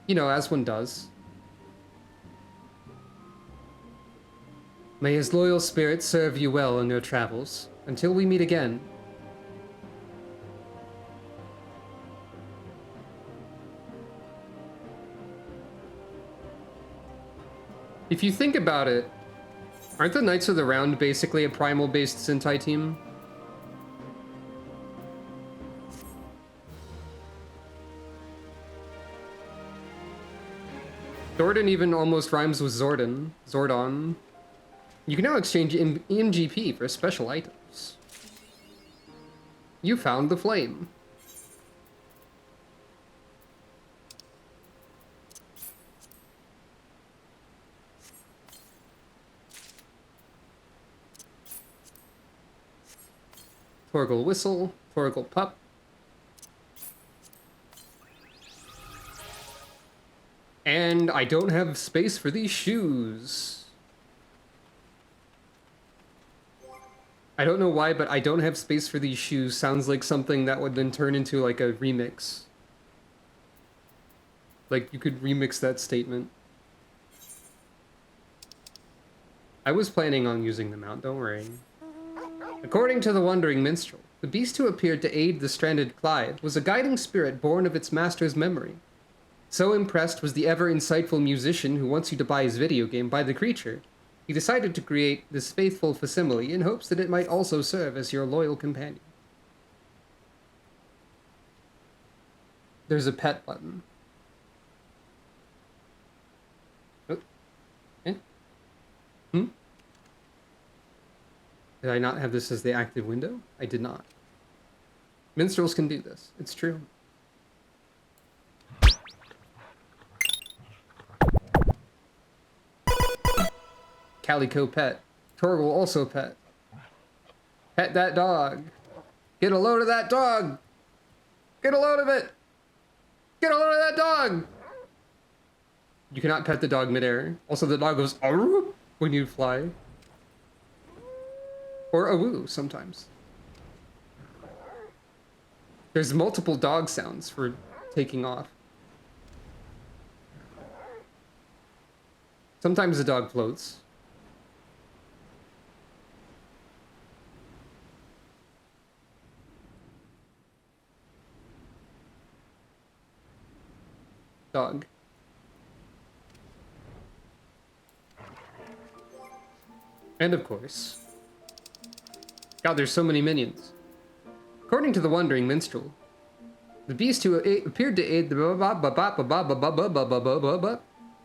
You know, as one does. May his loyal spirit serve you well in your travels. Until we meet again. If you think about it, aren't the Knights of the Round basically a primal-based Sentai team? Zordon even almost rhymes with Zordon. Zordon. You can now exchange EMGP for special items. You found the flame. Torgal whistle, Torgal pup. And I don't have space for these shoes. I don't know why, but I don't have space for these shoes sounds like something that would then turn into like a remix. Like you could remix that statement. I was planning on using them out, don't worry. According to the Wandering Minstrel, the beast who appeared to aid the stranded Clyde was a guiding spirit born of its master's memory. So impressed was the ever-insightful musician who wants you to buy his video game by the creature, he decided to create this faithful facsimile in hopes that it might also serve as your loyal companion. There's a pet button. Oh. Eh? Hmm? Did I not have this as the active window? I did not. Minstrels can do this. It's true. Calico pet. Torgal also pet. Pet that dog. Get a load of that dog. Get a load of it. Get a load of that dog. You cannot pet the dog midair. Also, the dog goes "Arr!" when you fly. Or a woo sometimes. There's multiple dog sounds for taking off. Sometimes the dog floats. Dog. And of course, God, there's so many minions. According to the Wandering Minstrel, the beast who appeared to aid the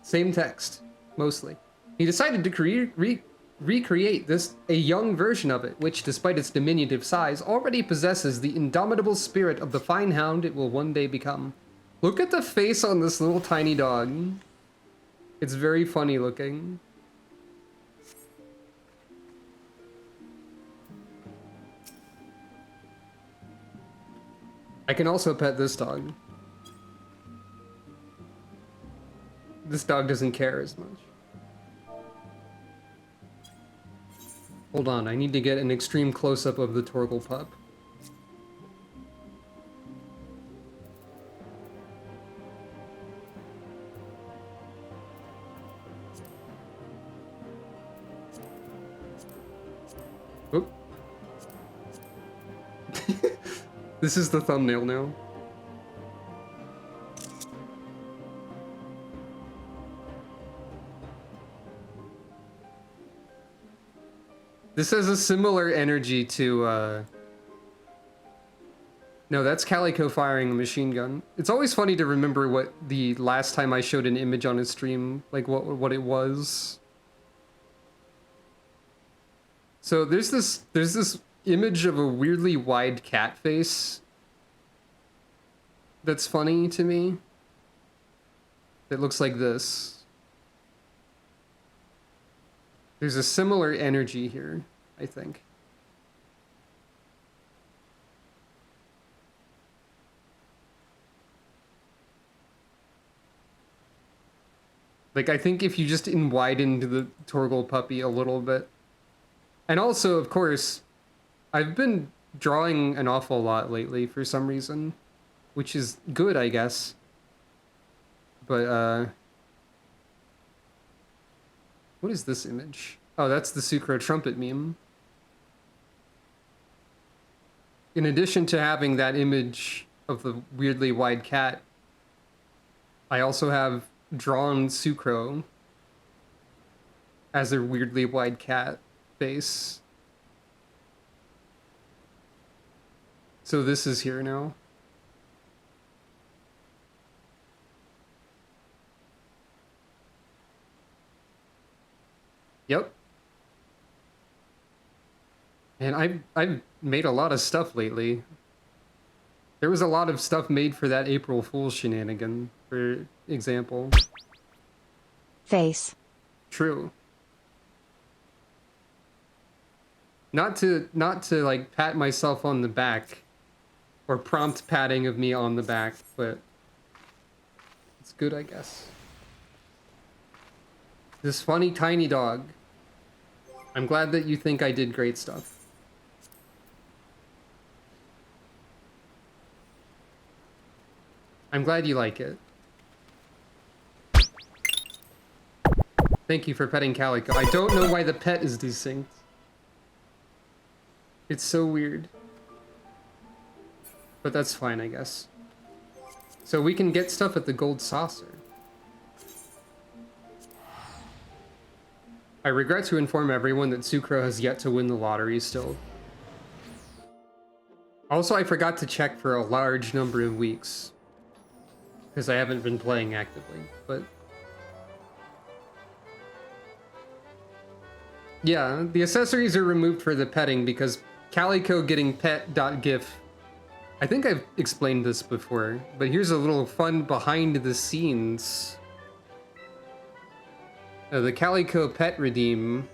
same text, mostly. He decided to recreate a young version of it, which, despite its diminutive size, already possesses the indomitable spirit of the fine hound it will one day become. Look at the face on this little tiny dog. It's very funny looking. I can also pet this dog. This dog doesn't care as much. Hold on, I need to get an extreme close-up of the Torgal pup. Oop. This is the thumbnail now. This has a similar energy to, no, that's Calico firing a machine gun. It's always funny to remember what the last time I showed an image on a stream, like what it was. So there's this image of a weirdly wide cat face that's funny to me. It looks like this. There's a similar energy here, I think. Like, I think if you just widened the Torgal puppy a little bit. And also, of course, I've been drawing an awful lot lately for some reason, which is good, I guess. But, what is this image? Oh, that's the Sucro trumpet meme. In addition to having that image of the weirdly wide cat, I also have drawn Sucro as a weirdly wide cat face. So this is here now. Yep. And I've made a lot of stuff lately. There was a lot of stuff made for that April Fool's shenanigan, for example. Face. True. Not to like pat myself on the back, or prompt patting of me on the back, but it's good, I guess. This funny tiny dog. I'm glad that you think I did great stuff. I'm glad you like it. Thank you for petting Calico. I don't know why the pet is desynced. It's so weird. But that's fine, I guess. So we can get stuff at the Gold Saucer. I regret to inform everyone that Sucro has yet to win the lottery still. Also, I forgot to check for a large number of weeks. Because I haven't been playing actively, but... yeah, the accessories are removed for the petting because Calico getting pet.gif. I think I've explained this before, but here's a little fun behind the scenes. The Calico pet redeem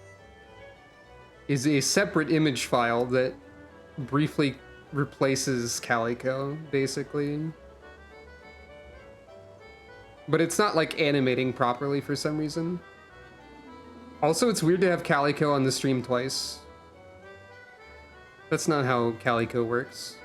is a separate image file that briefly replaces Calico, basically. But it's not like animating properly for some reason. Also, it's weird to have Calico on the stream twice. That's not how Calico works.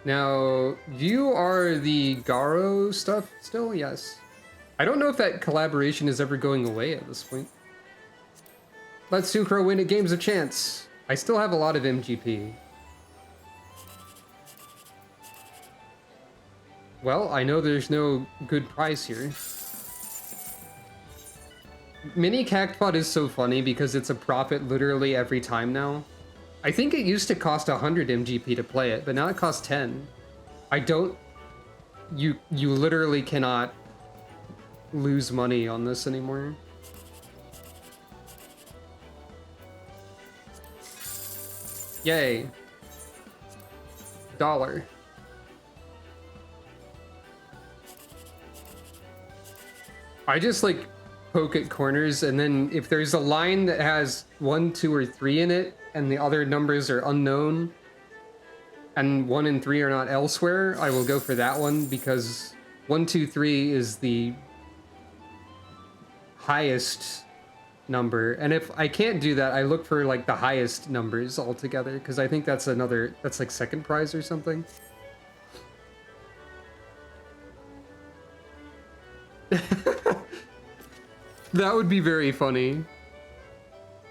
Now, you are the Garo stuff still? Yes. I don't know if that collaboration is ever going away at this point. Let Sucro win at Games of Chance. I still have a lot of MGP. Well, I know there's no good price here. Mini Cactpot is so funny because it's a profit literally every time now. I think it used to cost 100 MGP to play it, but now it costs 10. I don't... You literally cannot lose money on this anymore. Yay. $1. I just like poke at corners, and then if there's a line that has 1, 2, or 3 in it, and the other numbers are unknown, and 1 and 3 are not elsewhere, I will go for that one because 1, 2, 3 is the highest number. And if I can't do that, I look for like the highest numbers altogether because I think that's that's like second prize or something. That would be very funny.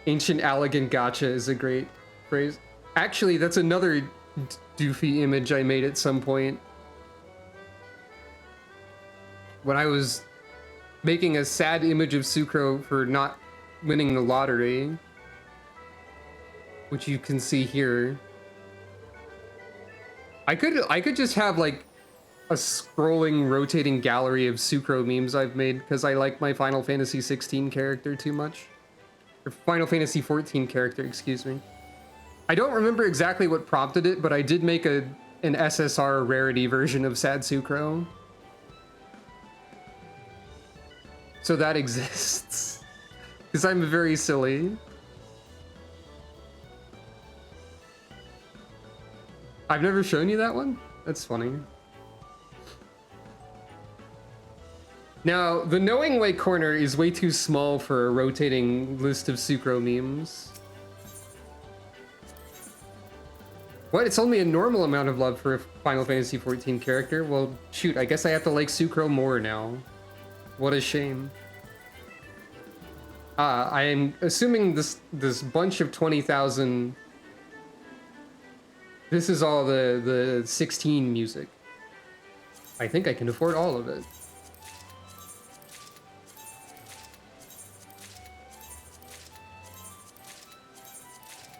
Ancient Allegan Gotcha is a great phrase. Actually, that's another doofy image I made at some point. When I was making a sad image of Sucro for not winning the lottery, which you can see here. I could just have like a scrolling, rotating gallery of Sucro memes I've made because I like my Final Fantasy 16 character too much. Or Final Fantasy 14 character, excuse me. I don't remember exactly what prompted it, but I did make an SSR rarity version of Sad Sucro. So that exists. Because I'm very silly. I've never shown you that one? That's funny. Now, the Knowing Way corner is way too small for a rotating list of Sucro memes. What? It's only a normal amount of love for a Final Fantasy 14 character? Well, shoot, I guess I have to like Sucro more now. What a shame. I am assuming this bunch of 20,000... This is all the 16 music. I think I can afford all of it.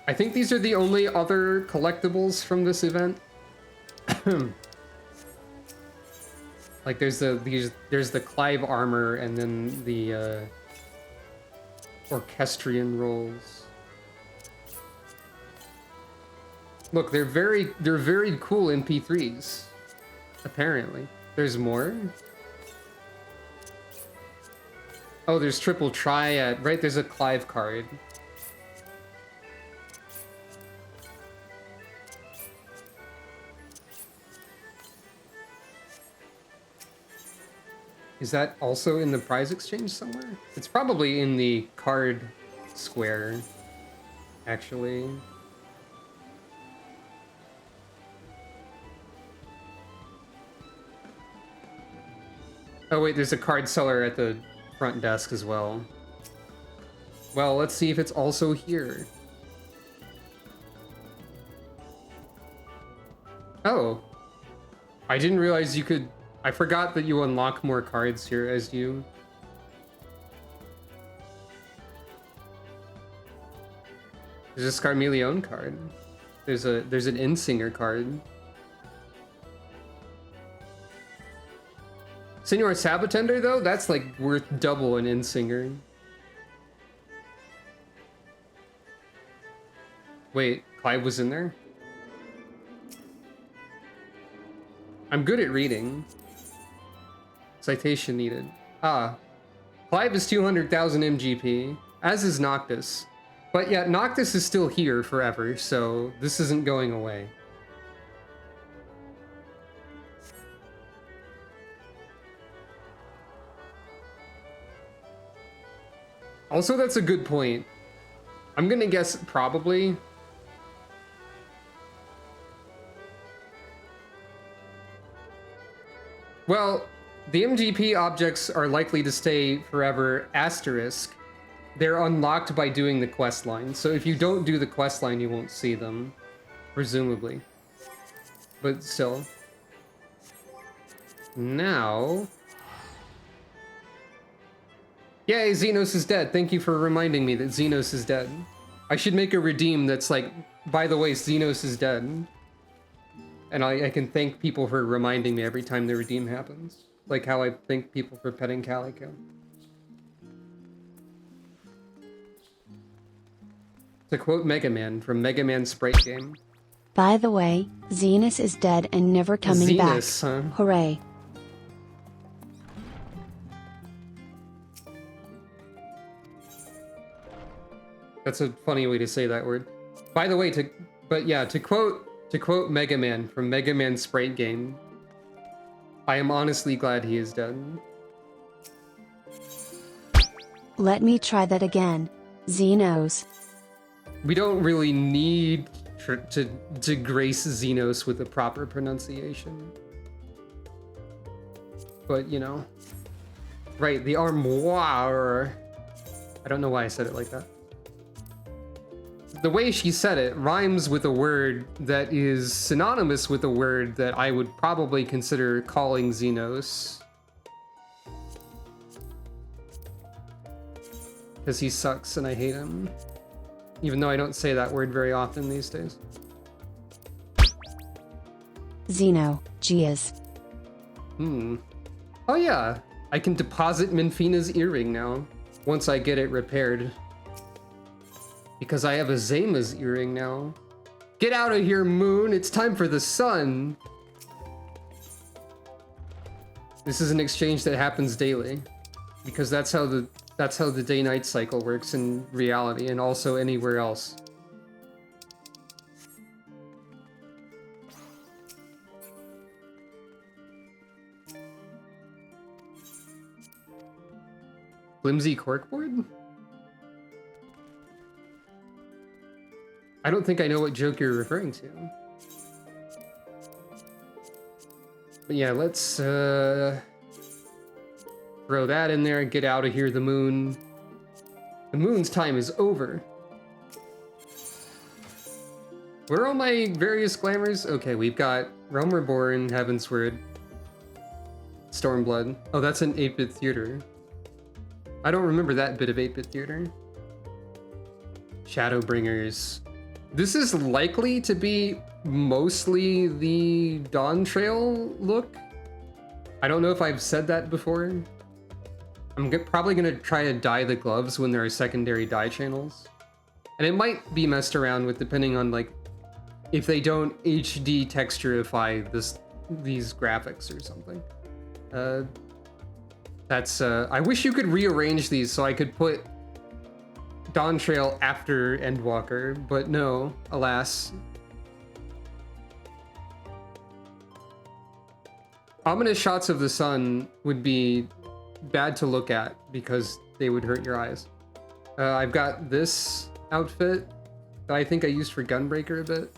I think these are the only other collectibles from this event. Like there's the Clive armor and then the orchestrion rolls. Look, they're very cool MP3s. Apparently, there's more. Oh, there's triple triad. Right, there's a Clive card. Is that also in the prize exchange somewhere? It's probably in the card square, actually. Oh wait, there's a card seller at the front desk as well. Well, let's see if it's also here. Oh. I didn't realize you could... I forgot that you unlock more cards here as you... There's a Scarmeleon card. There's an Insinger card. Senor Sabotender, though, that's like worth double an Insinger. Wait, Clive was in there? I'm good at reading. Citation needed. Ah. Clive is 200,000 MGP, as is Noctis. But yet, Noctis is still here forever, so this isn't going away. Also, that's a good point. I'm gonna guess probably. Well, the MGP objects are likely to stay forever, asterisk. They're unlocked by doing the quest line. So if you don't do the quest line, you won't see them. Presumably. But still. Now... Yay, Xenos is dead. Thank you for reminding me that Xenos is dead. I should make a redeem that's like, by the way, Xenos is dead. And I can thank people for reminding me every time the redeem happens. Like how I thank people for petting Calico. To quote Mega Man from Mega Man Sprite Game. By the way, Xenos is dead and never coming back. Xenos, huh? Hooray. That's a funny way to say that word. By the way, to quote To quote Mega Man from Mega Man Sprite Game, I am honestly glad he is dead. Let me try that again. Xenos. We don't really need to grace Xenos with a proper pronunciation. But, you know. Right, the armoire. I don't know why I said it like that. The way she said it rhymes with a word that is synonymous with a word that I would probably consider calling Xenos. Because he sucks and I hate him. Even though I don't say that word very often these days. Xeno. Gias. Oh yeah, I can deposit Minfina's earring now, once I get it repaired. Because I have a Zama's earring now. Get out of here, Moon! It's time for the sun! This is an exchange that happens daily. Because that's how the day-night cycle works in reality, and also anywhere else. Flimsy corkboard? I don't think I know what joke you're referring to. But yeah, let's throw that in there and get out of here, the moon. The moon's time is over. What are all my various glamours? Okay, we've got Realm Reborn, Heavensward, Stormblood. Oh, that's an 8-bit theater. I don't remember that bit of 8-bit theater. Shadowbringers. This is likely to be mostly the Dawn Trail look. I don't know if I've said that before. I'm probably gonna try to dye the gloves when there are secondary dye channels. And it might be messed around with depending on like if they don't HD texturify these graphics or something. I wish you could rearrange these so I could put Dawn Trail after Endwalker, but no, alas. Ominous shots of the sun would be bad to look at because they would hurt your eyes. I've got this outfit that I think I used for Gunbreaker a bit.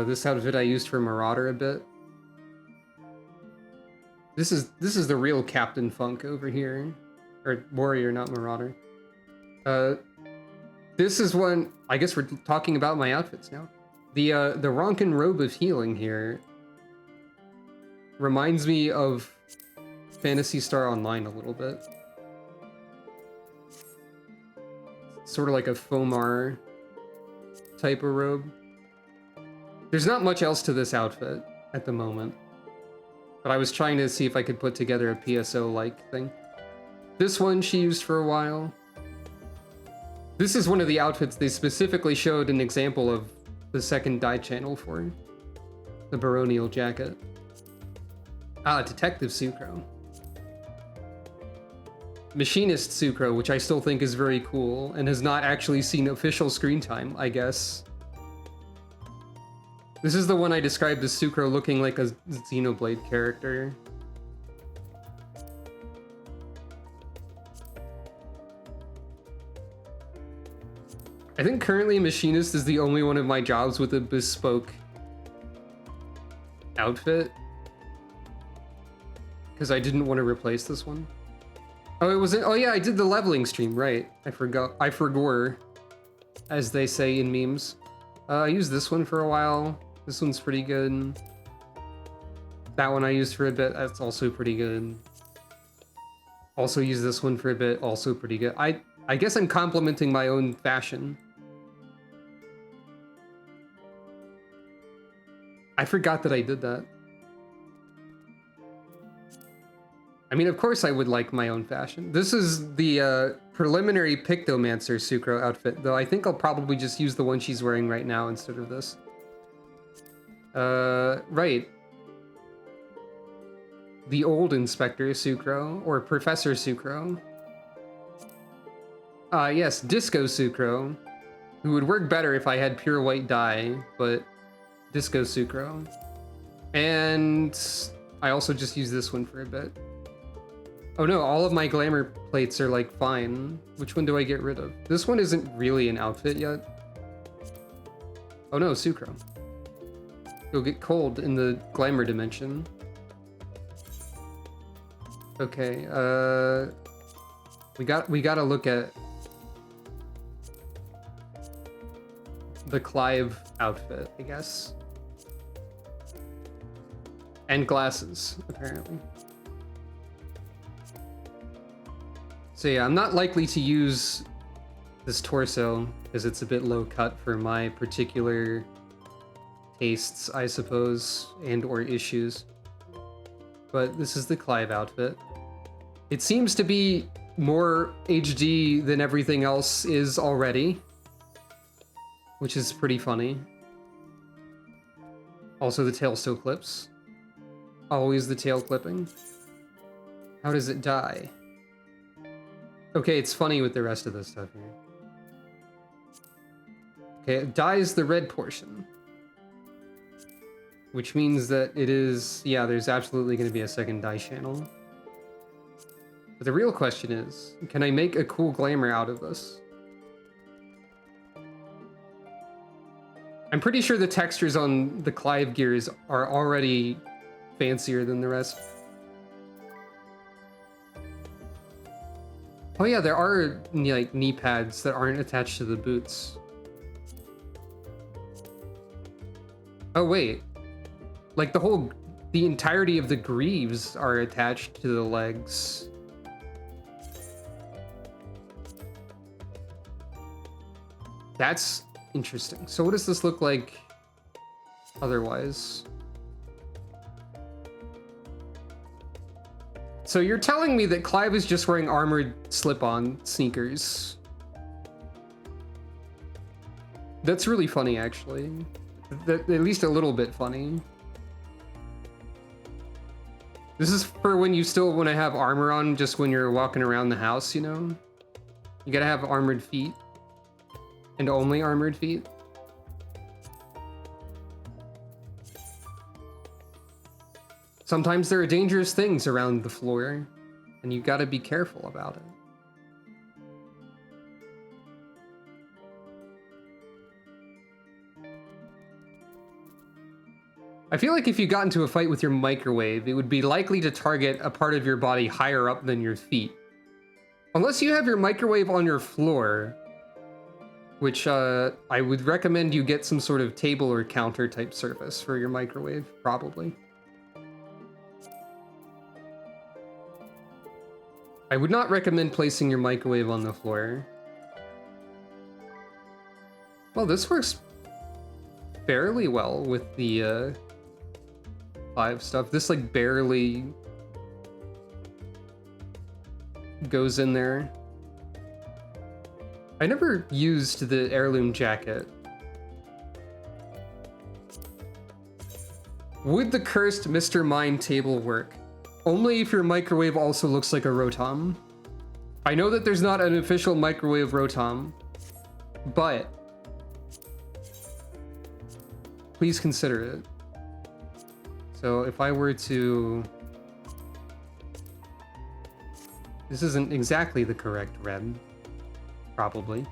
This outfit I used for Marauder a bit. This is the real Captain Funk over here. Or Warrior, not Marauder. This is one, I guess we're talking about my outfits now. The Ronkin Robe of Healing here reminds me of Phantasy Star Online a little bit. Sort of like a Fomar type of robe. There's not much else to this outfit at the moment. But I was trying to see if I could put together a PSO-like thing. This one she used for a while. This is one of the outfits they specifically showed an example of the second dye channel for. The Baronial jacket. Ah, Detective Sucro. Machinist Sucro, which I still think is very cool, and has not actually seen official screen time, I guess. This is the one I described as Sucro looking like a Xenoblade character. I think currently Machinist is the only one of my jobs with a bespoke outfit. Because I didn't want to replace this one. Oh, it wasn't. Oh yeah, I did the leveling stream, right. I forgot. I forgore, as they say in memes. I used this one for a while. This one's pretty good. That one I used for a bit. That's also pretty good. Also used this one for a bit. Also pretty good. I guess I'm complimenting my own fashion. I forgot that I did that. I mean, of course I would like my own fashion. This is the preliminary Pictomancer Sucro outfit, though I think I'll probably just use the one she's wearing right now instead of this. Right. The old Inspector Sucro, or Professor Sucro. Yes, Disco Sucro, who would work better if I had pure white dye, but Disco Sucro. And I also just use this one for a bit. Oh no, all of my glamour plates are like fine. Which one do I get rid of? This one isn't really an outfit yet. Oh no, Sucro. You'll get cold in the glamour dimension. Okay, we gotta look at the Clive outfit, I guess. And glasses, apparently. So yeah, I'm not likely to use this torso because it's a bit low cut for my particular tastes, I suppose, and or issues. But this is the Clive outfit. It seems to be more HD than everything else is already, which is pretty funny. Also, the tail still clips. Always the tail clipping. How does it die? Okay, it's funny with the rest of this stuff here. Okay, it dies the red portion. Which means that it is... Yeah, there's absolutely going to be a second dye channel. But the real question is, can I make a cool glamour out of this? I'm pretty sure the textures on the Clive gears are already fancier than the rest. Oh yeah, there are like knee pads that aren't attached to the boots. Oh wait, like the entirety of the greaves are attached to the legs. That's interesting. So what does this look like otherwise? So you're telling me that Clive is just wearing armored slip-on sneakers. That's really funny, actually. At least a little bit funny. This is for when you still want to have armor on, just when you're walking around the house, you know? You gotta have armored feet. And only armored feet. Sometimes there are dangerous things around the floor, and you gotta be careful about it. I feel like if you got into a fight with your microwave, it would be likely to target a part of your body higher up than your feet. Unless you have your microwave on your floor, which I would recommend you get some sort of table or counter type surface for your microwave, probably. I would not recommend placing your microwave on the floor. Well, this works fairly well with the 5 stuff. This like barely goes in there. I never used the heirloom jacket. Would the cursed Mr. Mine table work? Only if your microwave also looks like a Rotom. I know that there's not an official microwave Rotom, but please consider it. So if I were to... This isn't exactly the correct red, probably.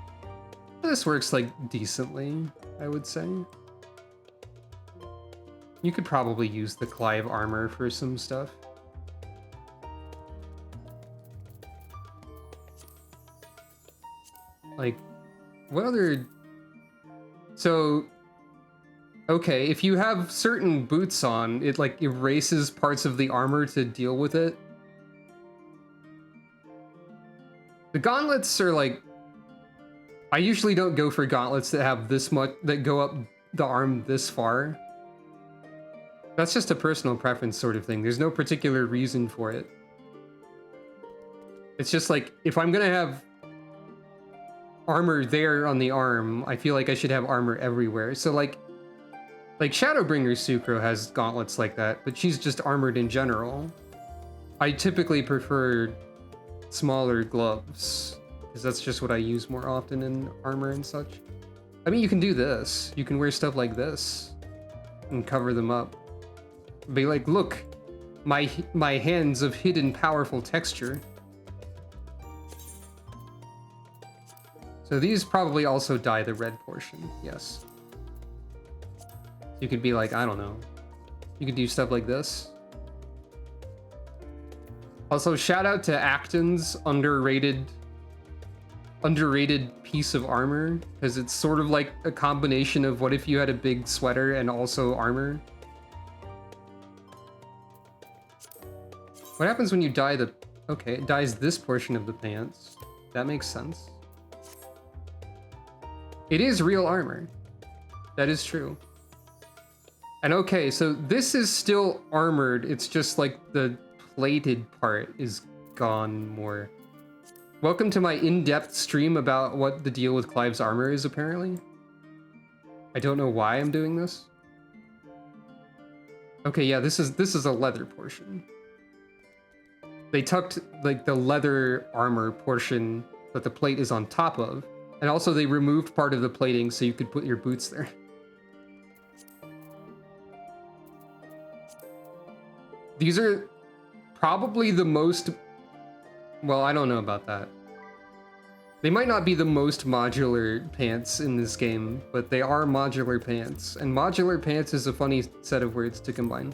But this works like decently, I would say. You could probably use the Clive armor for some stuff. Like, what other... So, okay, if you have certain boots on, it like erases parts of the armor to deal with it. The gauntlets are like... I usually don't go for gauntlets that have this much, that go up the arm this far. That's just a personal preference sort of thing. There's no particular reason for it. It's just like, if I'm gonna have armor there on the arm, I feel like I should have armor everywhere. So like Shadowbringer Sucro has gauntlets like that, but she's just armored in general. I typically prefer smaller gloves, because that's just what I use more often in armor and such. I mean, you can do this. You can wear stuff like this. and cover them up. Be like, look, my hands of hidden powerful texture. So these probably also dye the red portion, yes. You could be like, I don't know. You could do stuff like this. Also, shout out to Acton's underrated piece of armor, because it's sort of like a combination of what if you had a big sweater and also armor. What happens when you dye the... Okay, it dyes this portion of the pants. That makes sense. It is real armor. That is true. And okay, so this is still armored, it's just like the plated part is gone more. Welcome to my in-depth stream about what the deal with Clive's armor is, apparently. I don't know why I'm doing this. Okay, yeah, this is a leather portion. They tucked like the leather armor portion that the plate is on top of, and also they removed part of the plating so you could put your boots there. These are probably the most... Well, I don't know about that. They might not be the most modular pants in this game, but they are modular pants. And modular pants is a funny set of words to combine.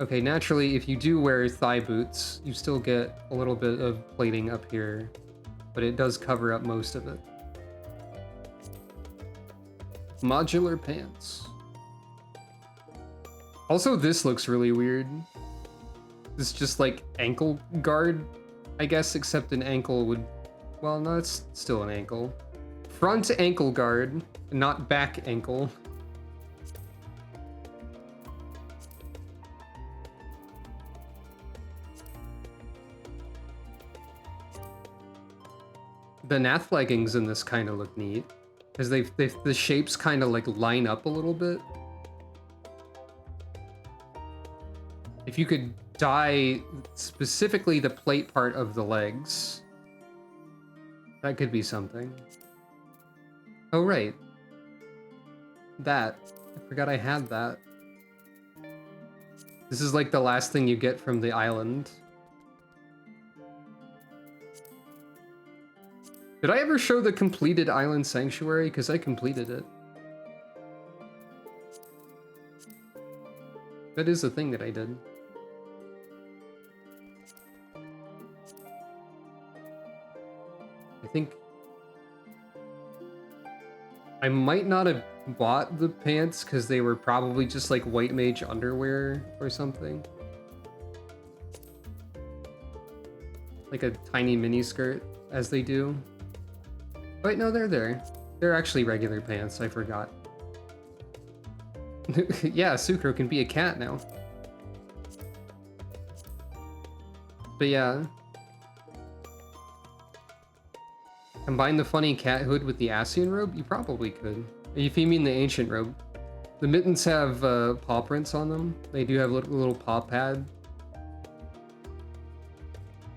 Okay, naturally, if you do wear thigh boots, you still get a little bit of plating up here, but it does cover up most of it. Modular pants. Also, this looks really weird. It's just like ankle guard, I guess, except an ankle would... Well, no, it's still an ankle. Front ankle guard, not back ankle. The Nath leggings in this kind of look neat, because the shapes kind of like line up a little bit. If you could dye specifically the plate part of the legs, that could be something. Oh, right. That. I forgot I had that. This is like the last thing you get from the island. Did I ever show the completed island sanctuary? Because I completed it. That is a thing that I did. I think I might not have bought the pants because they were probably just like white mage underwear or something. Like a tiny mini skirt, as they do. Wait, no, they're there. They're actually regular pants, I forgot. Yeah, Sucro can be a cat now. But yeah. Combine the funny cat hood with the Asian robe? You probably could. If you mean the ancient robe. The mittens have paw prints on them. They do have a little paw pad.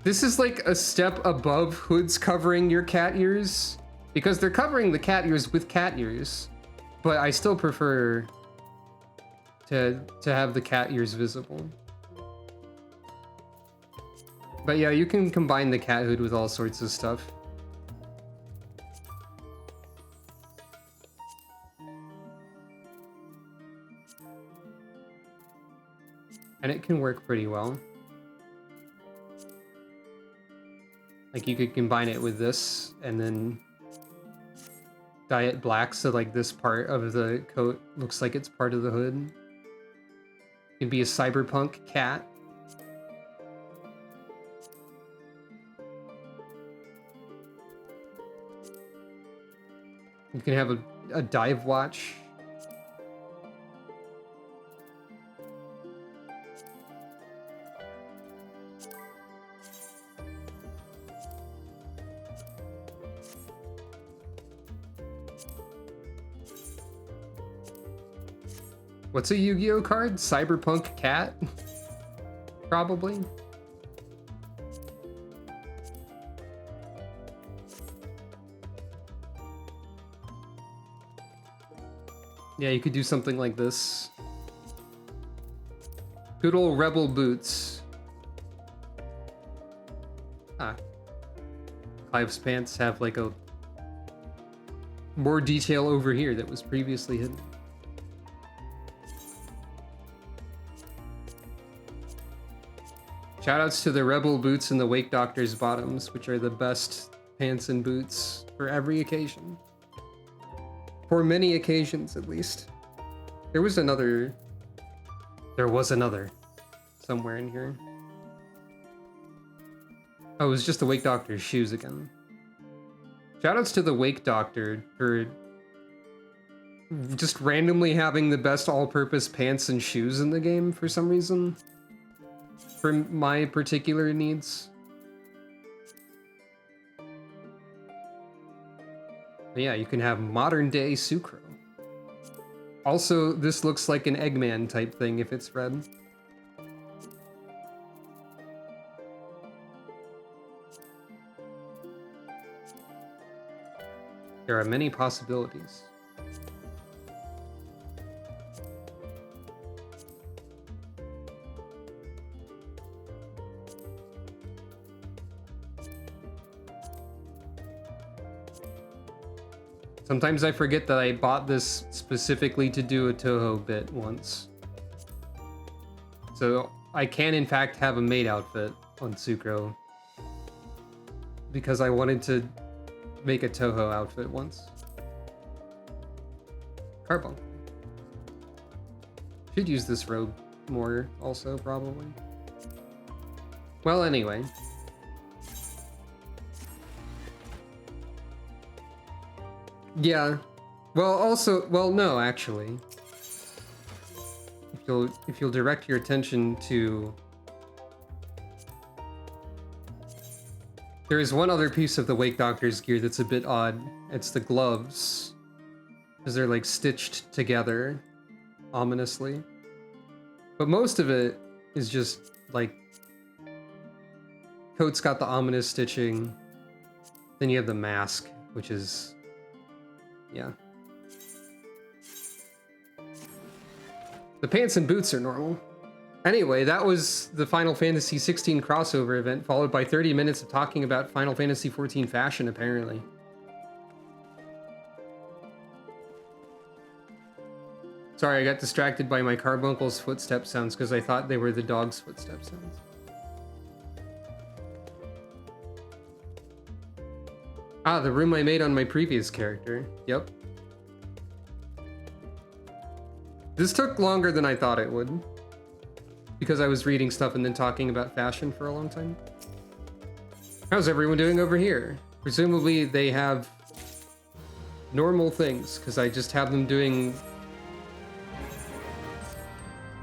This is like a step above hoods covering your cat ears. Because they're covering the cat ears with cat ears. But I still prefer to have the cat ears visible. But yeah, you can combine the cat hood with all sorts of stuff. And it can work pretty well. Like you could combine it with this and then dye it black so like this part of the coat looks like it's part of the hood. It can be a cyberpunk cat. You can have a dive watch. What's a Yu-Gi-Oh card? Cyberpunk cat? Probably. Yeah, you could do something like this. Good old rebel boots. Ah. Clive's pants have like a more detail over here that was previously hidden. Shoutouts to the rebel boots and the Wake Doctor's bottoms, which are the best pants and boots for every occasion. For many occasions, at least. There was another somewhere in here. Oh, it was just the Wake Doctor's shoes again. Shoutouts to the Wake Doctor for just randomly having the best all-purpose pants and shoes in the game for some reason. For my particular needs. But yeah, you can have modern-day Sucro. Also, this looks like an Eggman type thing if it's red. There are many possibilities. Sometimes I forget that I bought this specifically to do a Toho bit once. So I can in fact have a maid outfit on Sucro. Because I wanted to make a Toho outfit once. Carbuncle. Should use this robe more also, probably. Well, anyway. Yeah. Well, also, well, no, actually. If you'll direct your attention to... There is one other piece of the Wake Doctor's gear that's a bit odd. It's the gloves. Because they're like stitched together, ominously. But most of it is just like... Coat's got the ominous stitching. Then you have the mask, which is... Yeah. The pants and boots are normal. Anyway, that was the Final Fantasy XVI crossover event, followed by 30 minutes of talking about Final Fantasy XIV fashion, apparently. Sorry, I got distracted by my carbuncle's footstep sounds because I thought they were the dog's footstep sounds. Ah, the room I made on my previous character. Yep. This took longer than I thought it would. Because I was reading stuff and then talking about fashion for a long time. How's everyone doing over here? Presumably they have normal things, because I just have them doing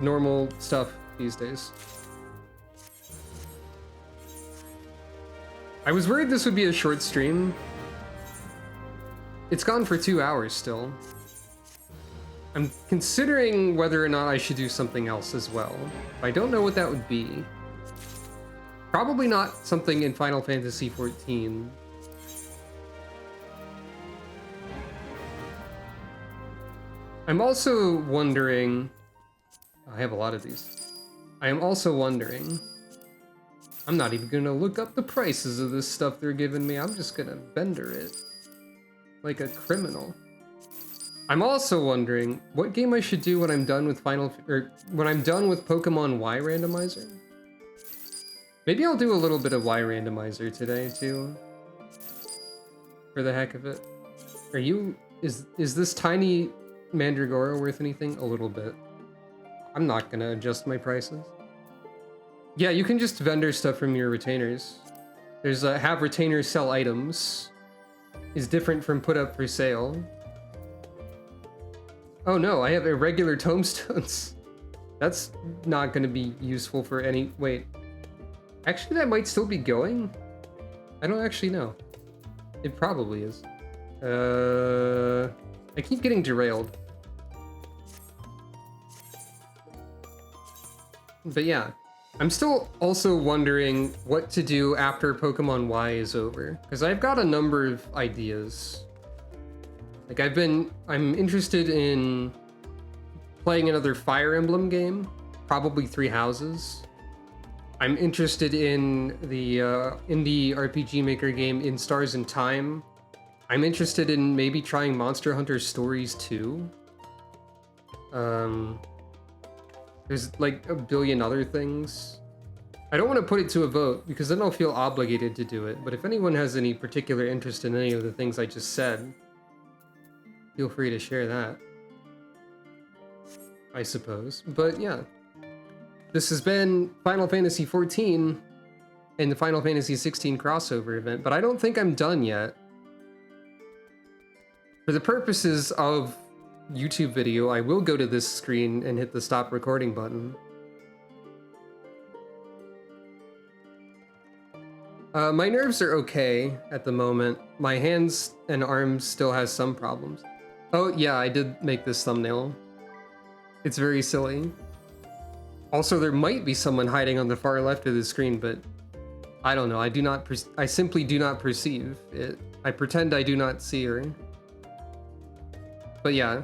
normal stuff these days. I was worried this would be a short stream. It's gone for 2 hours still. I'm considering whether or not I should do something else as well. I don't know what that would be. Probably not something in Final Fantasy XIV. I'm also wondering... I have a lot of these. I am also wondering... I'm not even gonna look up the prices of this stuff they're giving me. I'm just gonna vendor it. Like a criminal. I'm also wondering what game I should do when I'm done with when I'm done with Pokemon Y Randomizer. Maybe I'll do a little bit of Y Randomizer today too. For the heck of it. Are you... Is this tiny Mandragora worth anything? A little bit. I'm not gonna adjust my prices. Yeah, you can just vendor stuff from your retainers. There's have retainers sell items. Is different from put up for sale. Oh no, I have irregular tombstones. That's not gonna be useful for any... Wait. Actually, that might still be going? I don't actually know. It probably is. I keep getting derailed. But yeah. I'm still also wondering what to do after Pokemon Y is over. Because I've got a number of ideas. Like I'm interested in playing another Fire Emblem game, probably Three Houses. I'm interested in the indie RPG Maker game In Stars in Time. I'm interested in maybe trying Monster Hunter Stories 2. There's like a billion other things. I don't want to put it to a vote because then I'll feel obligated to do it, but if anyone has any particular interest in any of the things I just said, feel free to share that, I suppose. But yeah, this has been Final Fantasy XIV and the Final Fantasy XVI crossover event, but I don't think I'm done yet. For the purposes of YouTube video, I will go to this screen and hit the stop recording button. My nerves are okay at the moment. My hands and arms still has some problems. Oh yeah, I did make this thumbnail. It's very silly. Also, there might be someone hiding on the far left of the screen, but I don't know. I simply do not perceive it. I pretend I do not see her. But yeah,